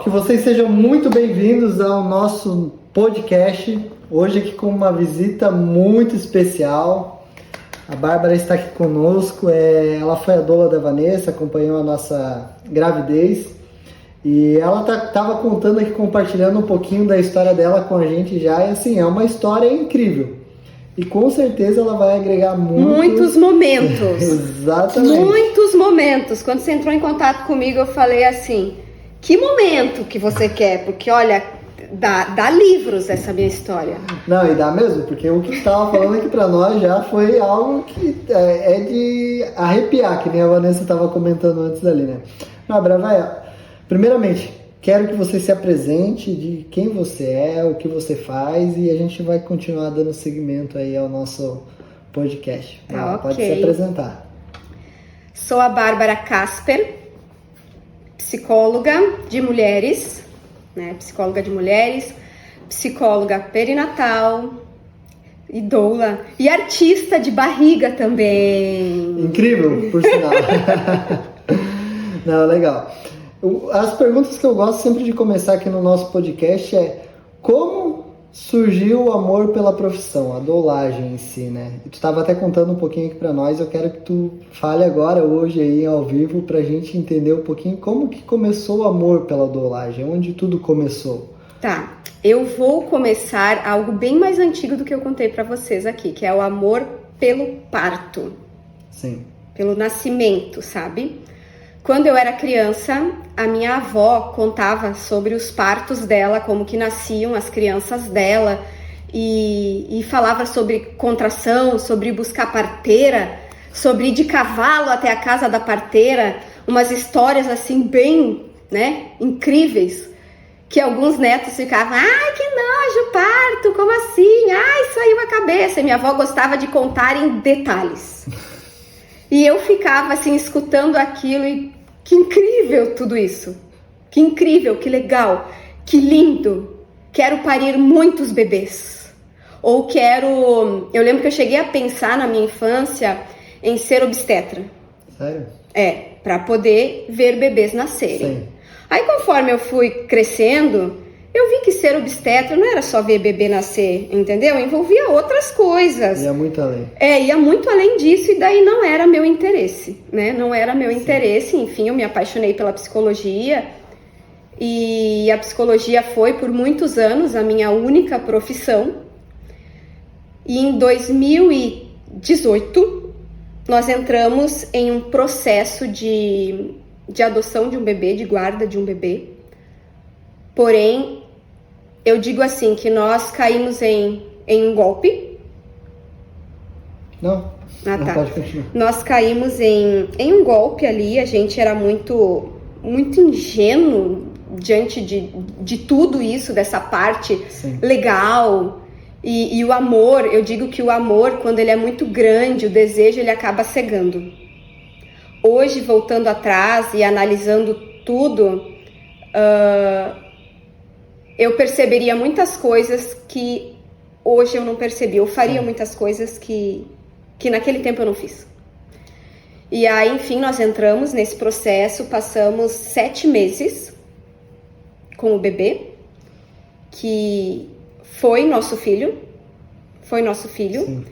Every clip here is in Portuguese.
Que vocês sejam muito bem-vindos ao nosso podcast. Hoje aqui com uma visita muito especial. A Bárbara está aqui conosco. Ela foi a doula da Vanessa, acompanhou a nossa gravidez. E ela estava contando aqui, compartilhando um pouquinho da história dela com a gente já. E assim, é uma história incrível. E com certeza ela vai agregar muitos momentos. Exatamente. Muitos momentos. Quando você entrou em contato comigo, eu falei assim: que momento que você quer? Porque olha, dá livros essa minha história. Não, e dá mesmo, porque o que você estava falando aqui para nós já foi algo que é de arrepiar, que nem a Vanessa estava comentando antes dali, né? Bárbara, vai. Primeiramente, quero que você se apresente de quem você é, o que você faz, e a gente vai continuar dando seguimento aí ao nosso podcast. Tá, Pode ok. se apresentar. Sou a Bárbara Casper, psicóloga de mulheres, né? Psicóloga de mulheres, psicóloga perinatal e doula e artista de barriga também. Incrível, por sinal. Não, legal. As perguntas que eu gosto sempre de começar aqui no nosso podcast é: como surgiu o amor pela profissão, a doulagem em si, né? E tu estava até contando um pouquinho aqui para nós, eu quero que tu fale agora, hoje aí ao vivo, pra gente entender um pouquinho como que começou o amor pela doulagem, onde tudo começou. Tá, eu vou começar algo bem mais antigo do que eu contei para vocês aqui, que é o amor pelo parto. Sim. Pelo nascimento, sabe? Quando eu era criança, a minha avó contava sobre os partos dela, como que nasciam as crianças dela, e falava sobre contração, sobre buscar parteira, sobre ir de cavalo até a casa da parteira, umas histórias assim bem, né, incríveis, que alguns netos ficavam: ai, que nojo, parto, como assim? Ai, saiu a cabeça. E minha avó gostava de contar em detalhes. E eu ficava assim, escutando aquilo e que incrível tudo isso. Que incrível, que legal, que lindo. Quero parir muitos bebês. Ou quero... Eu lembro que eu cheguei a pensar na minha infância em ser obstetra. Sério? Para poder ver bebês nascerem. Sim. Aí conforme eu fui crescendo, eu vi que ser obstetra não era só ver bebê nascer, entendeu? Envolvia outras coisas. Ia muito além. Ia muito além disso, e daí não era meu interesse, né? Não era meu interesse, enfim, eu me apaixonei pela psicologia, e a psicologia foi por muitos anos a minha única profissão. E em 2018, nós entramos em um processo de adoção de um bebê, de guarda de um bebê. Porém, eu digo assim, que nós caímos em um golpe. Não, tá. Pode continuar. Nós caímos em um golpe ali, a gente era muito ingênuo diante de tudo isso, dessa parte Sim. legal. E o amor, eu digo que o amor, quando ele é muito grande, o desejo, ele acaba cegando. Hoje, voltando atrás e analisando tudo, eu perceberia muitas coisas que hoje eu não percebi. Eu faria muitas coisas que naquele tempo eu não fiz. E aí, enfim, nós entramos nesse processo, passamos 7 meses com o bebê, que foi nosso filho. Sim.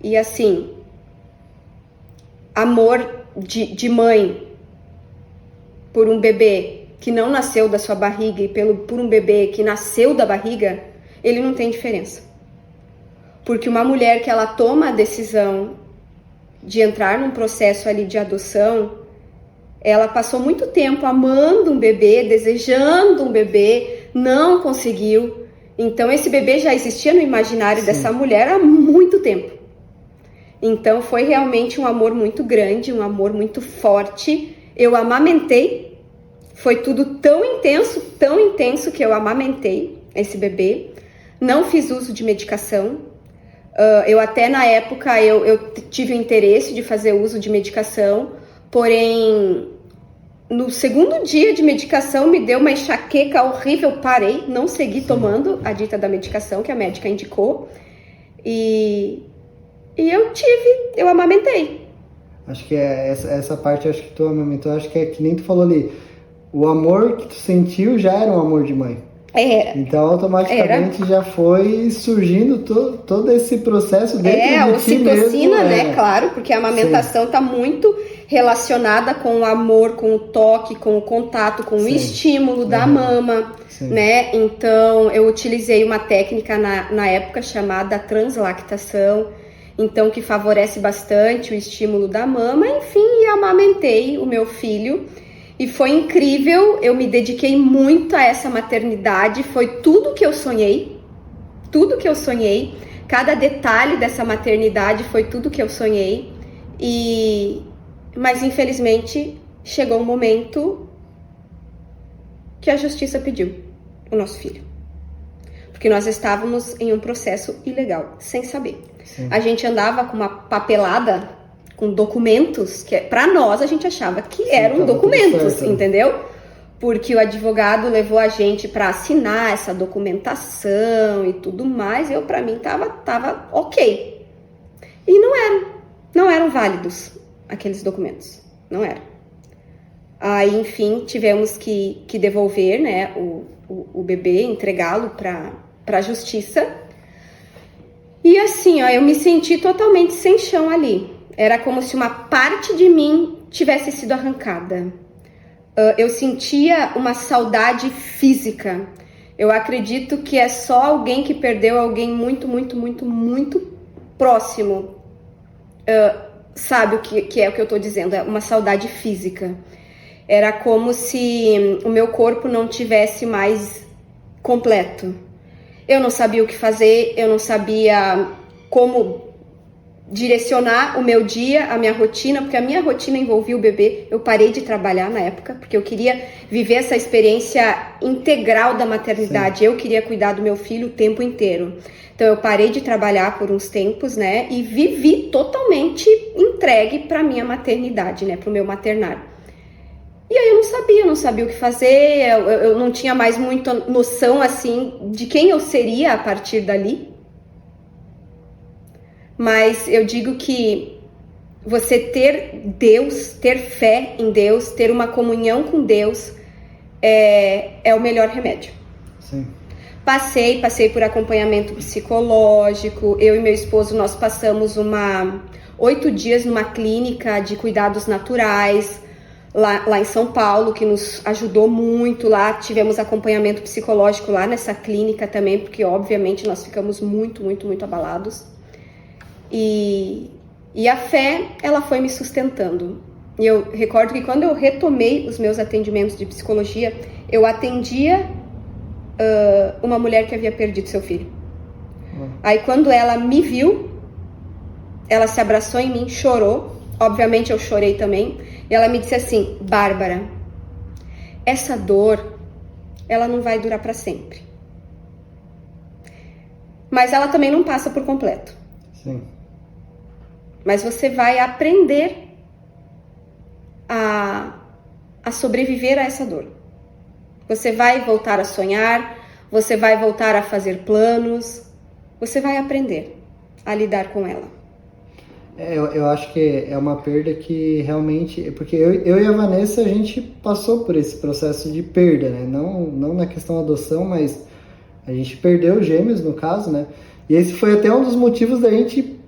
E assim, amor de mãe por um bebê que não nasceu da sua barriga e por um bebê que nasceu da barriga, ele não tem diferença. Porque uma mulher que ela toma a decisão de entrar num processo ali de adoção, ela passou muito tempo amando um bebê, desejando um bebê, não conseguiu. Então esse bebê já existia no imaginário dessa mulher há muito tempo. Então foi realmente um amor muito grande, um amor muito forte. Eu amamentei, foi tudo tão intenso que eu amamentei esse bebê. Não fiz uso de medicação. Eu até na época eu tive o interesse de fazer uso de medicação, porém no segundo dia de medicação me deu uma enxaqueca horrível, parei, não segui tomando a dita da medicação que a médica indicou, e eu amamentei. Acho que essa parte, acho que tu amamentou, acho que é que nem tu falou ali. o amor que tu sentiu já era um amor de mãe. Era. Então, automaticamente já foi surgindo todo esse processo dentro de ti mesmo. ocitocina, né? Claro, porque a amamentação está muito relacionada com o amor, com o toque, com o contato, com o estímulo da mama, né? Então, eu utilizei uma técnica na época chamada translactação, então que favorece bastante o estímulo da mama, enfim, e amamentei o meu filho. E foi incrível, eu me dediquei muito a essa maternidade, foi tudo que eu sonhei, cada detalhe dessa maternidade foi tudo que eu sonhei, mas infelizmente chegou um momento que a justiça pediu o nosso filho, porque nós estávamos em um processo ilegal, sem saber. Sim. A gente andava com uma papelada com documentos que para nós a gente achava que eram documentos, entendeu? Porque o advogado levou a gente para assinar essa documentação e tudo mais, e para mim tava ok. E não eram válidos aqueles documentos, não eram. Aí, enfim, tivemos que devolver, né, o bebê, entregá-lo para a justiça. E assim, ó, eu me senti totalmente sem chão ali. Era como se uma parte de mim tivesse sido arrancada. Eu sentia uma saudade física. Eu acredito que é só alguém que perdeu alguém muito, muito, muito, muito próximo. Sabe o que é o que eu tô dizendo? É uma saudade física. Era como se o meu corpo não tivesse mais completo. Eu não sabia o que fazer, eu não sabia como direcionar o meu dia, a minha rotina, porque a minha rotina envolvia o bebê. Eu parei de trabalhar na época, porque eu queria viver essa experiência integral da maternidade. Sim. Eu queria cuidar do meu filho o tempo inteiro. Então eu parei de trabalhar por uns tempos, né, e vivi totalmente entregue para minha maternidade, né, para o meu maternar. E aí eu não sabia o que fazer, eu não tinha mais muita noção, assim, de quem eu seria a partir dali. Mas eu digo que você ter Deus, ter fé em Deus, ter uma comunhão com Deus é o melhor remédio. Sim. Passei por acompanhamento psicológico. Eu e meu esposo, nós passamos 8 dias numa clínica de cuidados naturais lá em São Paulo, que nos ajudou muito. Lá tivemos acompanhamento psicológico lá nessa clínica também, porque obviamente nós ficamos muito, muito, muito abalados. E a fé, ela foi me sustentando. E eu recordo que quando eu retomei os meus atendimentos de psicologia, eu atendia uma mulher que havia perdido seu filho. Aí quando ela me viu, ela se abraçou em mim, chorou. Obviamente eu chorei também. E ela me disse assim: Bárbara, essa dor, ela não vai durar para sempre. Mas ela também não passa por completo. Sim. Mas você vai aprender a sobreviver a essa dor. Você vai voltar a sonhar, você vai voltar a fazer planos, você vai aprender a lidar com ela. Eu acho que é uma perda que realmente... Porque eu e a Vanessa, a gente passou por esse processo de perda, né? Não na questão da adoção, mas a gente perdeu gêmeos, no caso, né? E esse foi até um dos motivos da gente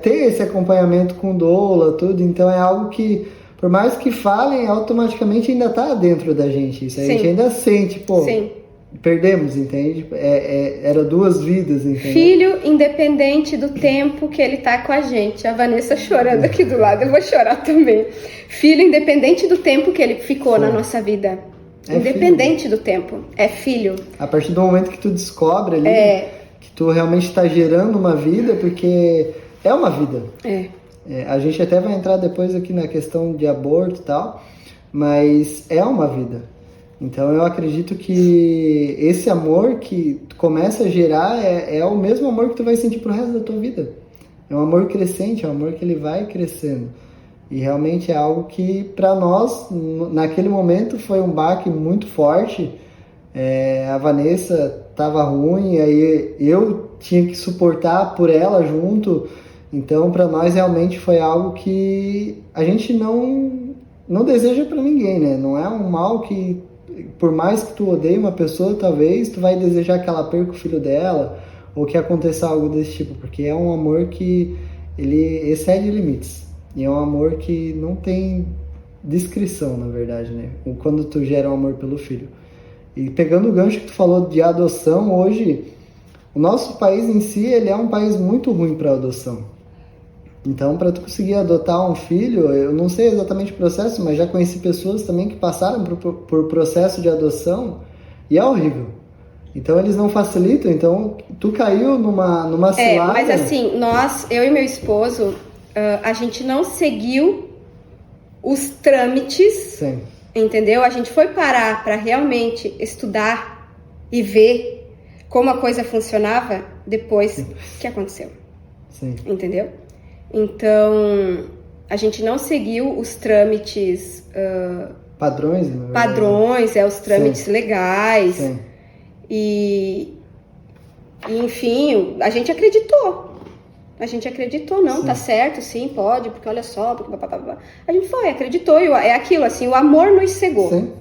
ter esse acompanhamento com doula, tudo. Então é algo que, por mais que falem, automaticamente ainda tá dentro da gente. Isso a gente ainda sente, pô... Sim. Perdemos, entende? Era 2 vidas, entende? Filho independente do tempo que ele tá com a gente. A Vanessa chorando aqui do lado, eu vou chorar também. Filho independente do tempo que ele ficou na nossa vida. Independente do tempo. É filho. A partir do momento que tu descobre ali que tu realmente está gerando uma vida, porque é uma vida. A gente até vai entrar depois aqui na questão de aborto e tal, mas é uma vida. Então eu acredito que esse amor que tu começa a gerar é o mesmo amor que tu vai sentir pro resto da tua vida. É um amor crescente, é um amor que ele vai crescendo. E realmente é algo que para nós, naquele momento, foi um baque muito forte. A Vanessa tava ruim, aí eu tinha que suportar por ela junto. Então para nós realmente foi algo que a gente não não deseja para ninguém, né? Não é um mal que, por mais que tu odeie uma pessoa, talvez tu vai desejar que ela perca o filho dela ou que aconteça algo desse tipo, porque é um amor que ele excede limites. E é um amor que não tem descrição, na verdade, né? Quando tu gera um amor pelo filho. E pegando o gancho que tu falou de adoção, hoje o nosso país em si, ele é um país muito ruim para adoção. Então, para tu conseguir adotar um filho, eu não sei exatamente o processo, mas já conheci pessoas também que passaram por processo de adoção e é horrível. Então, eles não facilitam. Então, tu caiu numa cilada. Mas assim, eu e meu esposo, a gente não seguiu os trâmites, Sim. Entendeu? A gente foi parar para realmente estudar e ver como a coisa funcionava depois que aconteceu. Sim. Entendeu? Então, a gente não seguiu os trâmites... padrões, né? Padrões, os trâmites legais. Sim. E, enfim, a gente acreditou. Não, sim. Tá certo, sim, pode, porque olha só, porque a gente acreditou, e é aquilo, assim, o amor nos cegou. Sim.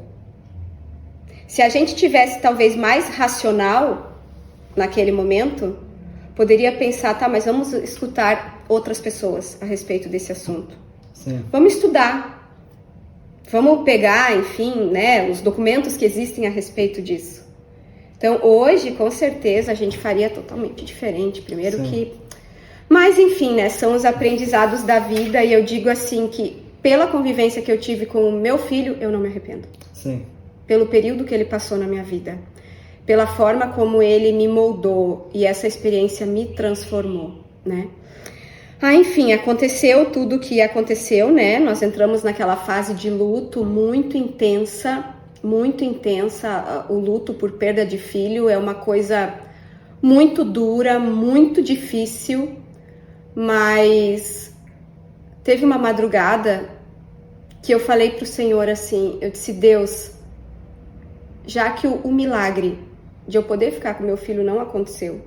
Se a gente tivesse talvez mais racional naquele momento, poderia pensar, tá, mas vamos escutar outras pessoas a respeito desse assunto. Sim. Vamos estudar. Vamos pegar, enfim, né, os documentos que existem a respeito disso. Então, hoje, com certeza, a gente faria totalmente diferente. Primeiro Sim. que... Mas, enfim, né, são os aprendizados da vida, e eu digo assim que, pela convivência que eu tive com o meu filho, eu não me arrependo. Sim. Pelo período que ele passou na minha vida. Pela forma como ele me moldou e essa experiência me transformou, né? Enfim, aconteceu tudo o que aconteceu, né? Nós entramos naquela fase de luto muito intensa. O luto por perda de filho é uma coisa muito dura, muito difícil, mas teve uma madrugada que eu falei pro Senhor assim, eu disse, Deus, já que o milagre de eu poder ficar com meu filho não aconteceu,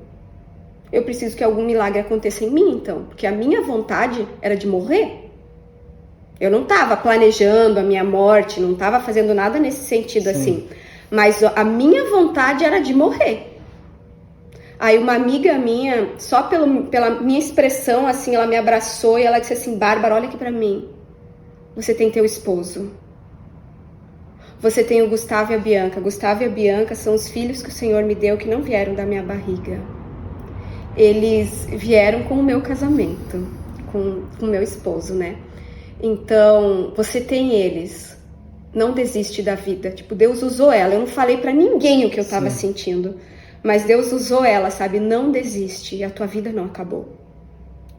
eu preciso que algum milagre aconteça em mim, então, porque a minha vontade era de morrer. Eu não estava planejando a minha morte, não estava fazendo nada nesse sentido. Sim. Assim, mas a minha vontade era de morrer. Aí uma amiga minha, só pela minha expressão, assim, ela me abraçou e ela disse assim, Bárbara, olha aqui pra mim, você tem teu esposo. Você tem o Gustavo e a Bianca. Gustavo e a Bianca são os filhos que o Senhor me deu, que não vieram da minha barriga. Eles vieram com o meu casamento, com o meu esposo, né? Então, você tem eles. Não desiste da vida. Tipo, Deus usou ela. Eu não falei pra ninguém o que eu tava sentindo. Mas Deus usou ela, sabe? Não desiste. E a tua vida não acabou.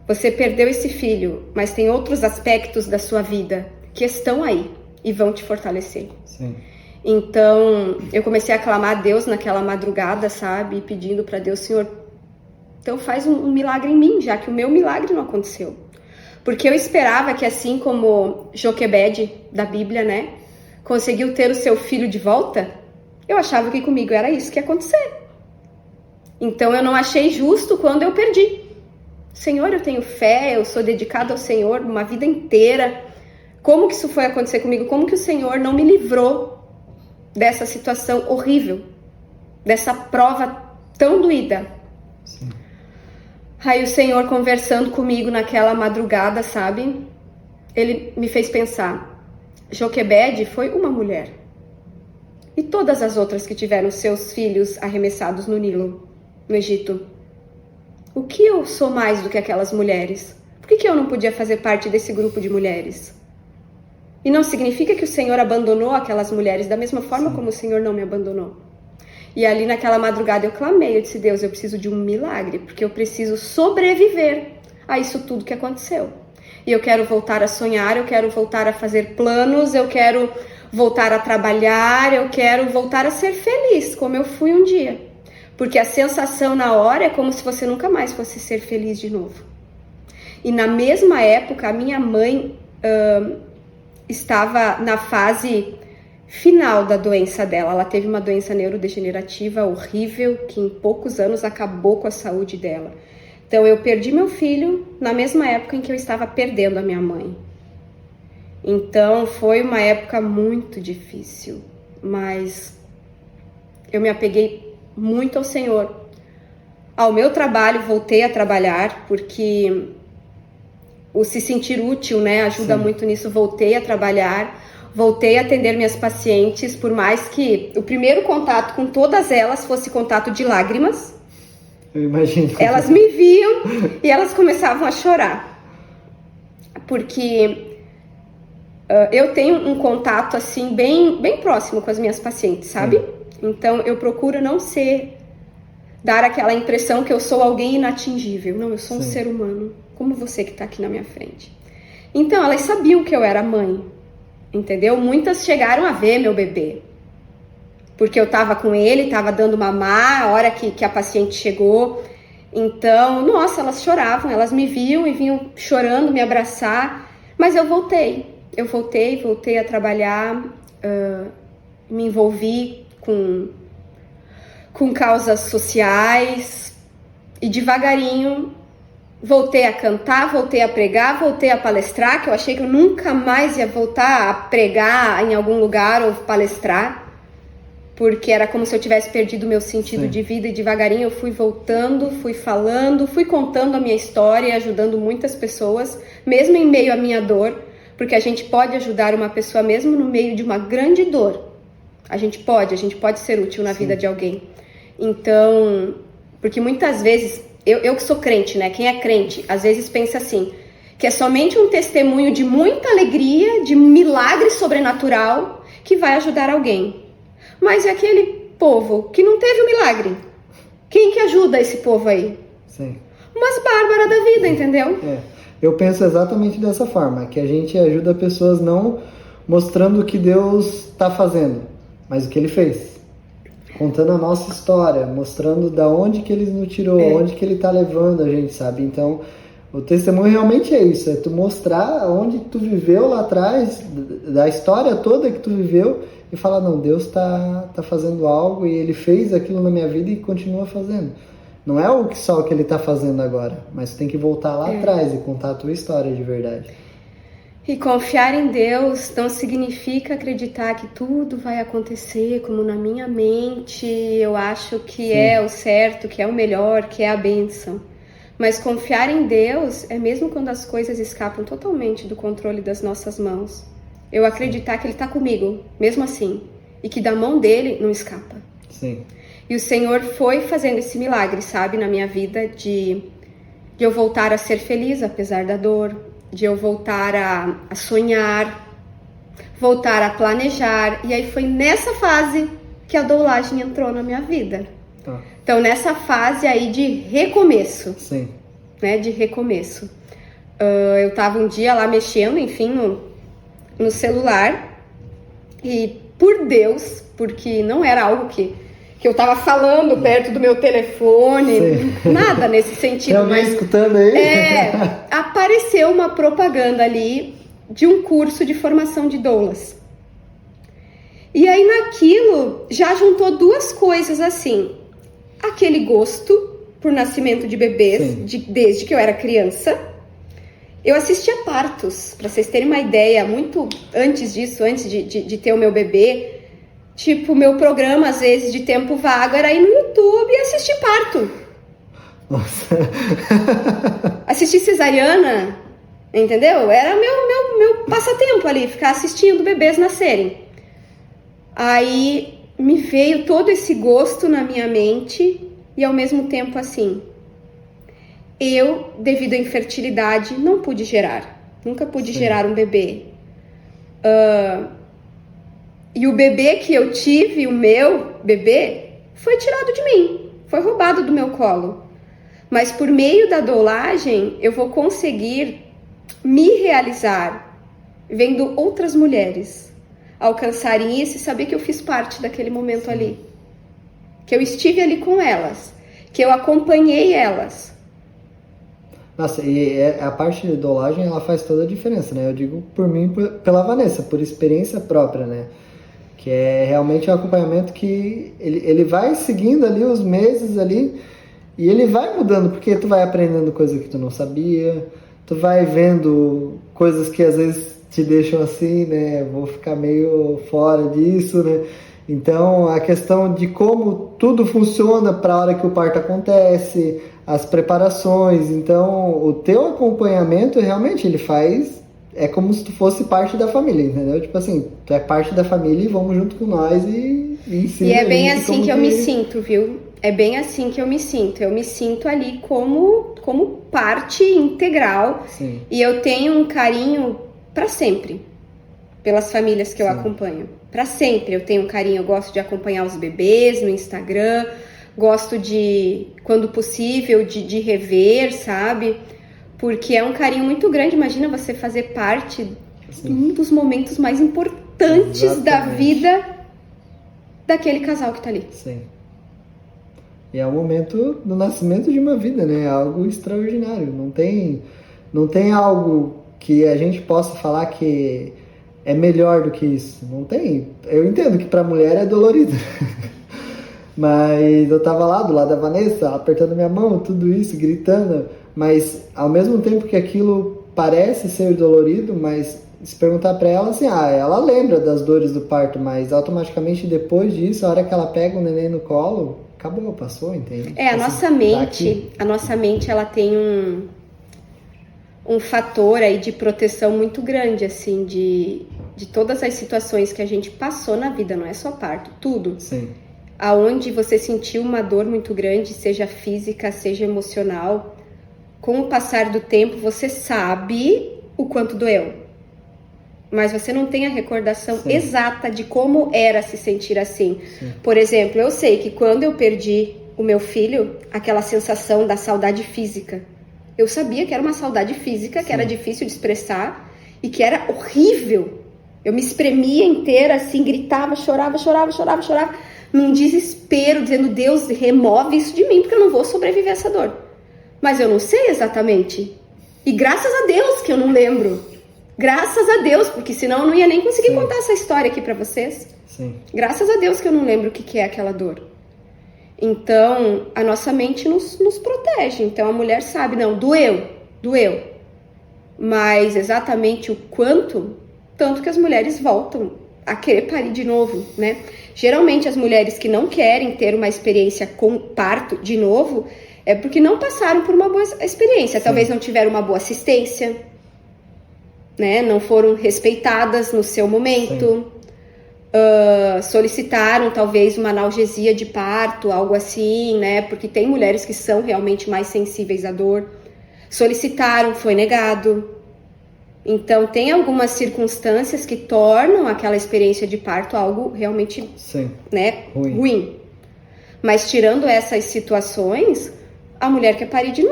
Você perdeu esse filho, mas tem outros aspectos da sua vida que estão aí e vão te fortalecer. Sim. Então, eu comecei a clamar a Deus naquela madrugada, sabe? Pedindo pra Deus, Senhor, então faz um milagre em mim, já que o meu milagre não aconteceu. Porque eu esperava que, assim como Joquebede, da Bíblia, né, conseguiu ter o seu filho de volta, eu achava que comigo era isso que ia acontecer. Então eu não achei justo quando eu perdi. Senhor, eu tenho fé, eu sou dedicado ao Senhor uma vida inteira. Como que isso foi acontecer comigo? Como que o Senhor não me livrou dessa situação horrível, dessa prova tão doída? Sim. Aí o Senhor conversando comigo naquela madrugada, sabe? Ele me fez pensar, Joquebede foi uma mulher. E todas as outras que tiveram seus filhos arremessados no Nilo, no Egito? O que eu sou mais do que aquelas mulheres? Por que eu não podia fazer parte desse grupo de mulheres? E não significa que o Senhor abandonou aquelas mulheres da mesma forma como o Senhor não me abandonou. E ali naquela madrugada eu clamei, eu disse, Deus, eu preciso de um milagre, porque eu preciso sobreviver a isso tudo que aconteceu. E eu quero voltar a sonhar, eu quero voltar a fazer planos, eu quero voltar a trabalhar, eu quero voltar a ser feliz, como eu fui um dia. Porque a sensação na hora é como se você nunca mais fosse ser feliz de novo. E na mesma época, a minha mãe estava na fase final da doença dela. Ela teve uma doença neurodegenerativa horrível, que em poucos anos acabou com a saúde dela. Então eu perdi meu filho na mesma época em que eu estava perdendo a minha mãe. Então foi uma época muito difícil, mas eu me apeguei muito ao Senhor. Ao meu trabalho, voltei a trabalhar, porque o se sentir útil, né, ajuda muito nisso. Voltei a trabalhar, voltei a atender minhas pacientes, por mais que o primeiro contato com todas elas fosse contato de lágrimas. Eu imagino. Elas me viam e elas começavam a chorar. Porque eu tenho um contato, assim, bem próximo com as minhas pacientes, sabe? Então, eu procuro não dar aquela impressão que eu sou alguém inatingível. Não, eu sou um ser humano, como você que tá aqui na minha frente. Então, elas sabiam que eu era mãe, entendeu? Muitas chegaram a ver meu bebê, porque eu tava com ele, tava dando mamar, a hora que a paciente chegou. Então, nossa, elas choravam, elas me viam e vinham chorando, me abraçar. Mas eu voltei a trabalhar, me envolvi com causas sociais e devagarinho voltei a cantar, voltei a pregar, voltei a palestrar, que eu achei que eu nunca mais ia voltar a pregar em algum lugar ou palestrar, porque era como se eu tivesse perdido o meu sentido de vida, e devagarinho eu fui voltando, fui falando, fui contando a minha história, ajudando muitas pessoas, mesmo em meio à minha dor, porque a gente pode ajudar uma pessoa mesmo no meio de uma grande dor. A gente pode ser útil na vida de alguém. Então, porque muitas vezes, eu que sou crente, né? Quem é crente, às vezes pensa assim, que é somente um testemunho de muita alegria, de milagre sobrenatural, que vai ajudar alguém. Mas é aquele povo que não teve o milagre. Quem que ajuda esse povo aí? Sim. Umas bárbaras da vida, entendeu? Eu penso exatamente dessa forma, que a gente ajuda pessoas não mostrando o que Deus está fazendo, mas o que Ele fez. Contando a nossa história, mostrando da onde que Ele nos tirou, onde que Ele está levando a gente, sabe? Então, o testemunho realmente é isso, é tu mostrar onde tu viveu lá atrás, da história toda que tu viveu, e falar, não, Deus tá fazendo algo e Ele fez aquilo na minha vida e continua fazendo. Não é só o que Ele está fazendo agora, mas tu tem que voltar lá atrás e contar a tua história de verdade. E confiar em Deus não significa acreditar que tudo vai acontecer como na minha mente, eu acho que é o certo, que é o melhor, que é a bênção. Mas confiar em Deus é mesmo quando as coisas escapam totalmente do controle das nossas mãos. Eu acreditar que Ele está comigo, mesmo assim, e que da mão dele não escapa. Sim. E o Senhor foi fazendo esse milagre, sabe, na minha vida, de eu voltar a ser feliz apesar da dor, de eu voltar a sonhar, voltar a planejar. E aí foi nessa fase que a doulagem entrou na minha vida. Então, nessa fase aí de recomeço. Sim. Né, de recomeço. Eu tava um dia lá mexendo, enfim, no celular. E por Deus, porque não era algo que eu tava falando perto do meu telefone, nada nesse sentido. Tem alguém escutando aí? Apareceu uma propaganda ali de um curso de formação de doulas. E aí naquilo já juntou duas coisas assim. Aquele gosto por nascimento de bebês, desde que eu era criança. Eu assistia partos, para vocês terem uma ideia, muito antes disso, antes de ter o meu bebê. Tipo, meu programa, às vezes, de tempo vago era ir no YouTube e assistir parto. Nossa. Assistir cesariana, entendeu? Era meu passatempo ali, ficar assistindo bebês nascerem. Aí me veio todo esse gosto na minha mente e, ao mesmo tempo, assim, eu, devido à infertilidade, não pude gerar. Nunca pude gerar um bebê. E o bebê que eu tive, o meu bebê, foi tirado de mim, foi roubado do meu colo. Mas por meio da doulagem, eu vou conseguir me realizar, vendo outras mulheres alcançarem isso e saber que eu fiz parte daquele momento ali. Que eu estive ali com elas, que eu acompanhei elas. Nossa, e a parte de doulagem, ela faz toda a diferença, né? Eu digo por mim, pela Vanessa, por experiência própria, né? Que é realmente um acompanhamento que ele vai seguindo ali os meses ali e ele vai mudando, porque tu vai aprendendo coisas que tu não sabia, tu vai vendo coisas que às vezes te deixam assim, né? Vou ficar meio fora disso, né? Então, a questão de como tudo funciona para a hora que o parto acontece, as preparações. Então, o teu acompanhamento realmente ele faz. É como se tu fosse parte da família, entendeu? Tipo assim, tu é parte da família e vamos junto com nós e ensina. E é bem a gente assim como que eu me sinto, viu? É bem assim que eu me sinto. Eu me sinto ali como parte integral. Sim. E eu tenho um carinho para sempre pelas famílias que eu Sim. acompanho. Para sempre eu tenho um carinho. Eu gosto de acompanhar os bebês no Instagram. Gosto de, quando possível, de rever, sabe? Porque é um carinho muito grande. Imagina você fazer parte de um dos momentos mais importantes da vida daquele casal que tá ali. Sim. E é o momento do nascimento de uma vida, né? É algo extraordinário. Não tem algo que a gente possa falar que é melhor do que isso. Não tem. Eu entendo que para a mulher é dolorido. Mas eu tava lá do lado da Vanessa, apertando minha mão, tudo isso, gritando. Mas ao mesmo tempo que aquilo parece ser dolorido, mas se perguntar para ela assim, ela lembra das dores do parto, mas automaticamente depois disso, a hora que ela pega o neném no colo, acabou, passou, entende? A nossa mente, ela tem um fator aí de proteção muito grande, assim, de todas as situações que a gente passou na vida, não é só parto, tudo. Sim. Aonde você sentiu uma dor muito grande, seja física, seja emocional, com o passar do tempo você sabe o quanto doeu, mas você não tem a recordação Sim. exata de como era se sentir assim. Sim. Por exemplo, eu sei que quando eu perdi o meu filho, aquela sensação da saudade física, eu sabia que era uma saudade física, que Sim. era difícil de expressar e que era horrível. Eu me espremia inteira assim, gritava, chorava, num desespero, dizendo, Deus, remove isso de mim, porque eu não vou sobreviver a essa dor. Mas eu não sei exatamente. E graças a Deus que eu não lembro. Graças a Deus, porque senão eu não ia nem conseguir contar essa história aqui pra vocês. Sim. Graças a Deus que eu não lembro o que é aquela dor. Então, a nossa mente nos protege. Então, a mulher sabe, não, doeu. Mas exatamente o quanto, tanto que as mulheres voltam a querer parir de novo, né? Geralmente, as mulheres que não querem ter uma experiência com parto de novo, é porque não passaram por uma boa experiência. Sim. Talvez não tiveram uma boa assistência, né? Não foram respeitadas no seu momento. Solicitaram talvez uma analgesia de parto, algo assim, né? Porque tem mulheres que são realmente mais sensíveis à dor. Solicitaram, foi negado. Então tem algumas circunstâncias que tornam aquela experiência de parto algo realmente, sim, né, ruim. Mas tirando essas situações, a mulher quer parir de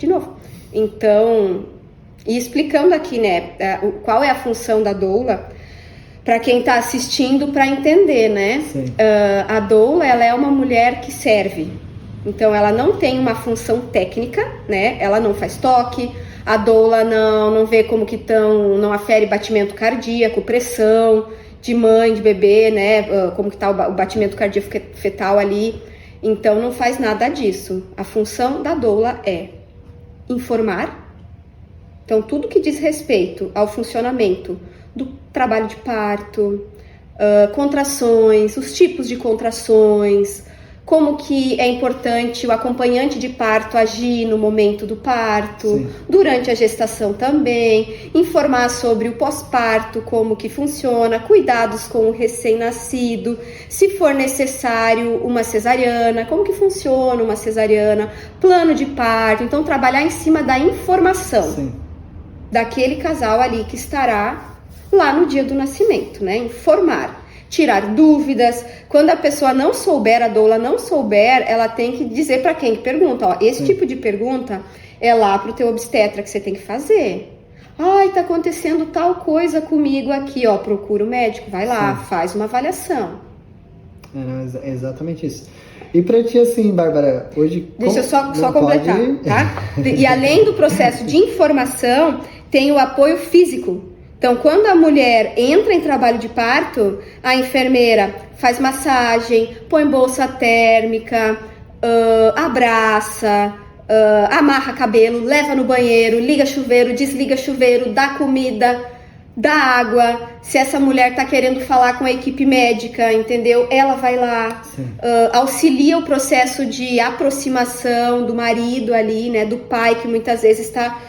novo. Então, e explicando aqui, né, qual é a função da doula, para quem está assistindo, para entender, né? A doula, ela é uma mulher que serve. Então, ela não tem uma função técnica, né? Ela não faz toque, a doula não vê como que não afere batimento cardíaco, pressão de mãe, de bebê, né? Como que tá o batimento cardíaco fetal ali. Então, não faz nada disso. A função da doula é informar. Então, tudo que diz respeito ao funcionamento do trabalho de parto, contrações, os tipos de contrações, como que é importante o acompanhante de parto agir no momento do parto, sim, durante a gestação também, informar sobre o pós-parto, como que funciona, cuidados com o recém-nascido, se for necessário uma cesariana, como que funciona uma cesariana, plano de parto. Então, trabalhar em cima da informação, sim, daquele casal ali que estará lá no dia do nascimento, né? Informar. Tirar dúvidas. Quando a pessoa não souber, a doula não souber, ela tem que dizer para quem que pergunta, ó, esse, sim, tipo de pergunta é lá pro teu obstetra que você tem que fazer. Ai, tá acontecendo tal coisa comigo aqui, ó, procura o médico, vai lá, sim, faz uma avaliação. É exatamente isso. E pra ti, assim, Bárbara, hoje... Deixa eu só completar, tá? E além do processo de informação, tem o apoio físico. Então, quando a mulher entra em trabalho de parto, a enfermeira faz massagem, põe bolsa térmica, abraça, amarra cabelo, leva no banheiro, liga chuveiro, desliga chuveiro, dá comida, dá água. Se essa mulher tá querendo falar com a equipe médica, entendeu? Ela vai lá, auxilia o processo de aproximação do marido ali, né? Do pai, que muitas vezes tá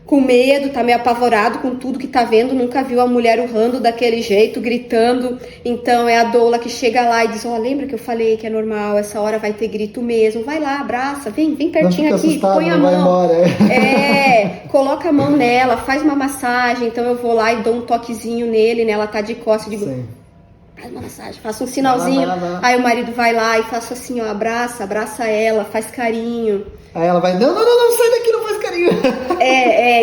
com medo, tá meio apavorado com tudo que tá vendo, nunca viu a mulher urrando daquele jeito, gritando. Então é a doula que chega lá e diz: lembra que eu falei que é normal, essa hora vai ter grito mesmo, vai lá, abraça, vem pertinho aqui, assustado, põe a mão. Vai embora. Coloca a mão nela, faz uma massagem. Então eu vou lá e dou um toquezinho nele, né? Ela tá de costas, digo: faz uma massagem, faço um sinalzinho. Vai. Aí o marido vai lá e faço assim, abraça ela, faz carinho. Aí ela vai: não, sai daqui, não faz carinho.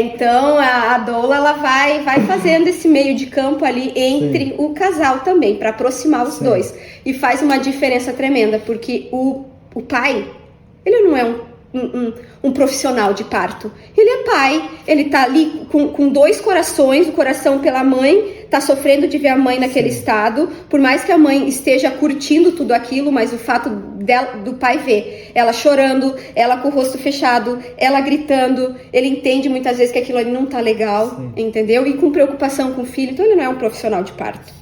Então a doula, ela vai fazendo esse meio de campo ali entre o casal também, para aproximar os dois. E faz uma diferença tremenda, porque o pai, ele não é um profissional de parto. Ele é pai, ele tá ali com dois corações, o coração pela mãe, tá sofrendo de ver a mãe naquele estado, por mais que a mãe esteja curtindo tudo aquilo, mas o fato do pai ver ela chorando, ela com o rosto fechado, ela gritando, ele entende muitas vezes que aquilo ali não tá legal, entendeu? E com preocupação com o filho, então ele não é um profissional de parto.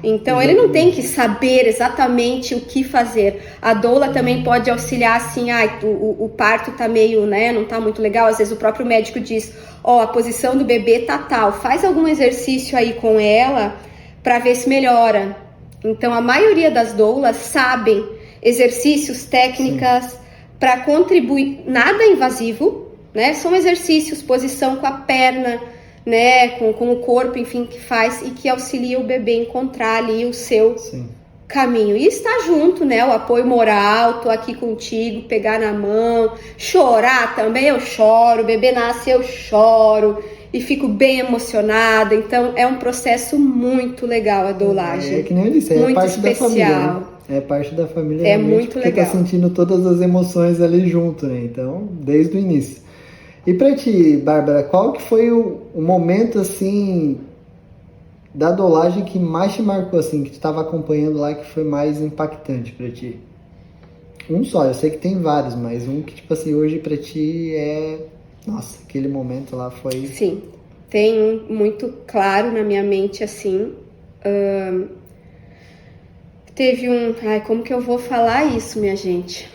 Então ele não tem que saber exatamente o que fazer. A doula também pode auxiliar assim, o parto tá meio, né, não tá muito legal. Às vezes o próprio médico diz: a posição do bebê tá tal, faz algum exercício aí com ela para ver se melhora. Então a maioria das doulas sabem exercícios, técnicas para contribuir, nada invasivo, né? São exercícios, posição com a perna, né, com o corpo, enfim, que faz e que auxilia o bebê a encontrar ali o seu caminho. E estar junto, né, o apoio moral, tô aqui contigo, pegar na mão, chorar também, eu choro, o bebê nasce, eu choro e fico bem emocionada. Então é um processo muito legal a doulagem. É que nem eu disse, é parte especial. Da família, né? É parte da família. É muito legal. Tá sentindo todas as emoções ali junto, né? Então, desde o início. E pra ti, Bárbara, qual que foi o momento, assim, da doulagem que mais te marcou, assim, que tu estava acompanhando lá, que foi mais impactante pra ti? Um só, eu sei que tem vários, mas um que, tipo assim, hoje pra ti é... Nossa, aquele momento lá foi... Sim, tem um muito claro na minha mente, assim. Teve um... como que eu vou falar isso, minha gente?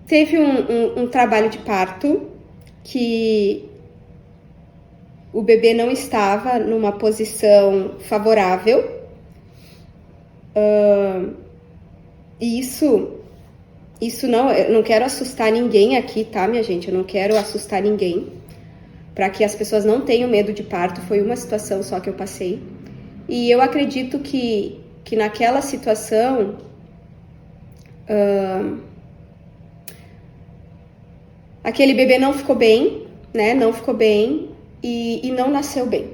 Teve um trabalho de parto que o bebê não estava numa posição favorável. Isso não, eu não quero assustar ninguém aqui, tá, minha gente? Eu não quero assustar ninguém, para que as pessoas não tenham medo de parto. Foi uma situação só que eu passei. E eu acredito que naquela situação... aquele bebê não ficou bem, né? Não ficou bem e não nasceu bem.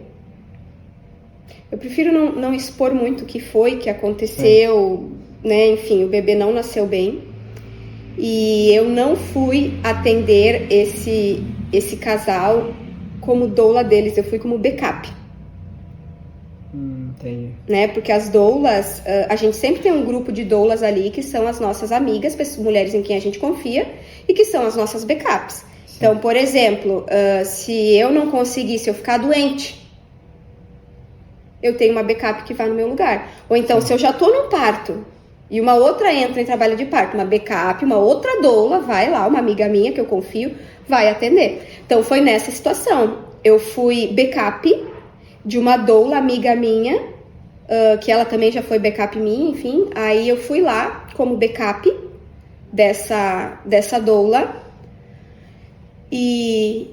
Eu prefiro não expor muito o que foi, que aconteceu, né? Enfim, o bebê não nasceu bem. E eu não fui atender esse casal como doula deles, eu fui como backup. Entendi. Né? Porque as doulas, a gente sempre tem um grupo de doulas ali que são as nossas amigas, mulheres em quem a gente confia e que são as nossas backups. Sim. Então, por exemplo, se eu não conseguir, se eu ficar doente, eu tenho uma backup que vai no meu lugar. Ou então, se eu já tô num parto e uma outra entra em trabalho de parto, uma backup, uma outra doula vai lá, uma amiga minha que eu confio, vai atender. Então, foi nessa situação. Eu fui backup de uma doula amiga minha, que ela também já foi backup minha, enfim. Aí eu fui lá como backup dessa doula e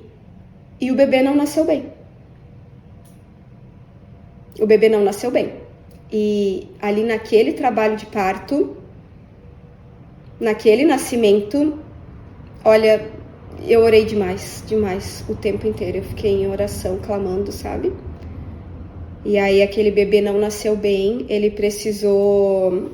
o bebê não nasceu bem. O bebê não nasceu bem. E ali naquele trabalho de parto, naquele nascimento, olha, eu orei demais o tempo inteiro. Eu fiquei em oração, clamando, sabe? E aí aquele bebê não nasceu bem, ele precisou,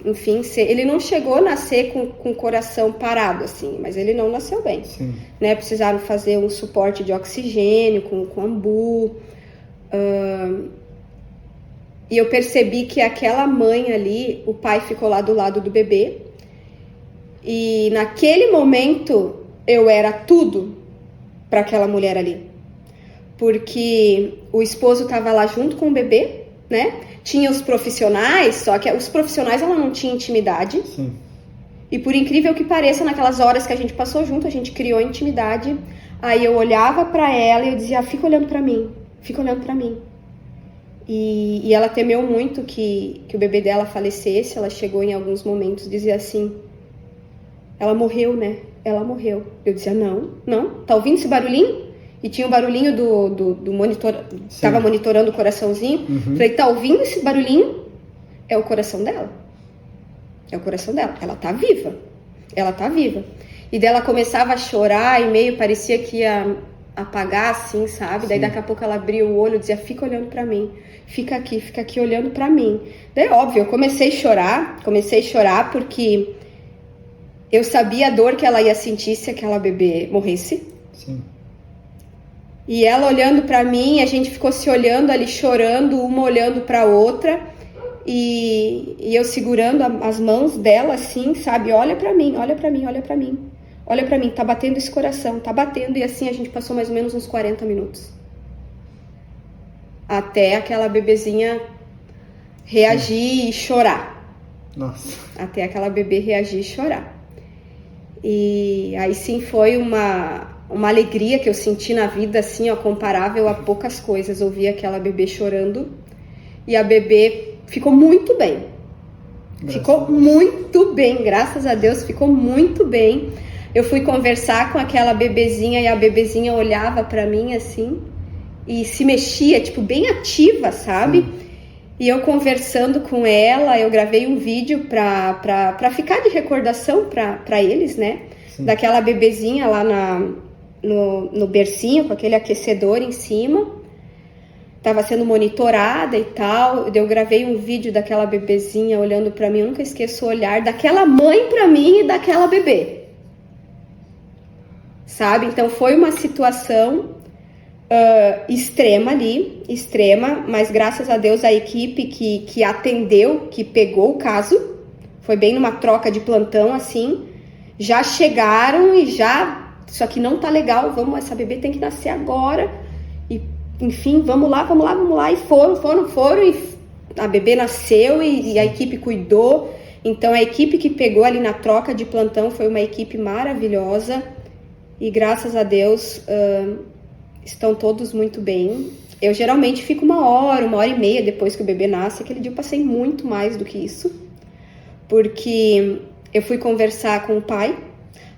enfim, ele não chegou a nascer com o coração parado, assim, mas ele não nasceu bem. Sim. Né? Precisaram fazer um suporte de oxigênio com ambu. E eu percebi que aquela mãe ali, o pai ficou lá do lado do bebê, E naquele momento eu era tudo para aquela mulher ali. Porque o esposo estava lá junto com o bebê, né? Tinha os profissionais, só que os profissionais ela não tinha intimidade. Sim. E por incrível que pareça, naquelas horas que a gente passou junto, a gente criou intimidade. Aí eu olhava para ela e eu dizia, fica olhando para mim, fica olhando para mim. E ela temeu muito que o bebê dela falecesse. Ela chegou em alguns momentos, dizia assim, ela morreu, né? Ela morreu. Eu dizia, não, tá ouvindo esse barulhinho? E tinha o barulhinho do monitor, tava monitorando o coraçãozinho. Falei, tá ouvindo esse barulhinho? É o coração dela. É o coração dela. Ela tá viva. Ela tá viva. E daí ela começava a chorar e meio parecia que ia apagar, assim, sabe? Sim. Daí daqui a pouco ela abria o olho e dizia, fica olhando pra mim. Fica aqui olhando pra mim. Daí, óbvio, eu comecei a chorar porque eu sabia a dor que ela ia sentir se aquela bebê morresse. Sim. E ela olhando pra mim, a gente ficou se olhando ali, chorando, uma olhando pra outra. E eu segurando as mãos dela assim, sabe? Olha pra mim, olha pra mim, olha pra mim. Olha pra mim, tá batendo esse coração, tá batendo. E assim a gente passou mais ou menos uns 40 minutos. Até aquela bebezinha reagir e chorar. Nossa. Até aquela bebê reagir e chorar. E aí sim foi uma alegria que eu senti na vida, assim, ó, comparável a poucas coisas. Ouvir aquela bebê chorando e a bebê ficou muito bem. Ficou muito bem, graças a Deus, ficou muito bem. Eu fui conversar com aquela bebezinha e a bebezinha olhava pra mim assim e se mexia, tipo, bem ativa, sabe? E eu conversando com ela, eu gravei um vídeo pra ficar de recordação pra eles, né? Sim. Daquela bebezinha lá no bercinho, com aquele aquecedor em cima. Tava sendo monitorada e tal. Eu gravei um vídeo daquela bebezinha olhando pra mim. Eu nunca esqueço o olhar daquela mãe pra mim e daquela bebê. Sabe? Então foi uma situação extrema ali, extrema, mas graças a Deus a equipe que atendeu, que pegou o caso, foi bem numa troca de plantão assim, já chegaram e já, isso aqui não tá legal, essa bebê tem que nascer agora, e enfim, vamos lá, e foram, e a bebê nasceu e a equipe cuidou. Então a equipe que pegou ali na troca de plantão foi uma equipe maravilhosa, e graças a Deus estão todos muito bem. Eu geralmente fico uma hora e meia depois que o bebê nasce. Aquele dia eu passei muito mais do que isso, porque eu fui conversar com o pai,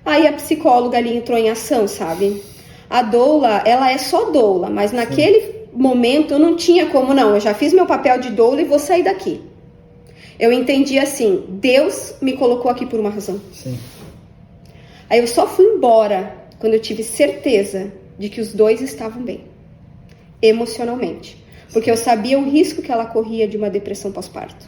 aí a psicóloga ali entrou em ação, sabe? A doula, ela é só doula, mas naquele momento eu não tinha como não, eu já fiz meu papel de doula e vou sair daqui. Eu entendi assim, Deus me colocou aqui por uma razão. Sim. Aí eu só fui embora quando eu tive certeza de que os dois estavam bem, emocionalmente. Porque eu sabia o risco que ela corria de uma depressão pós-parto.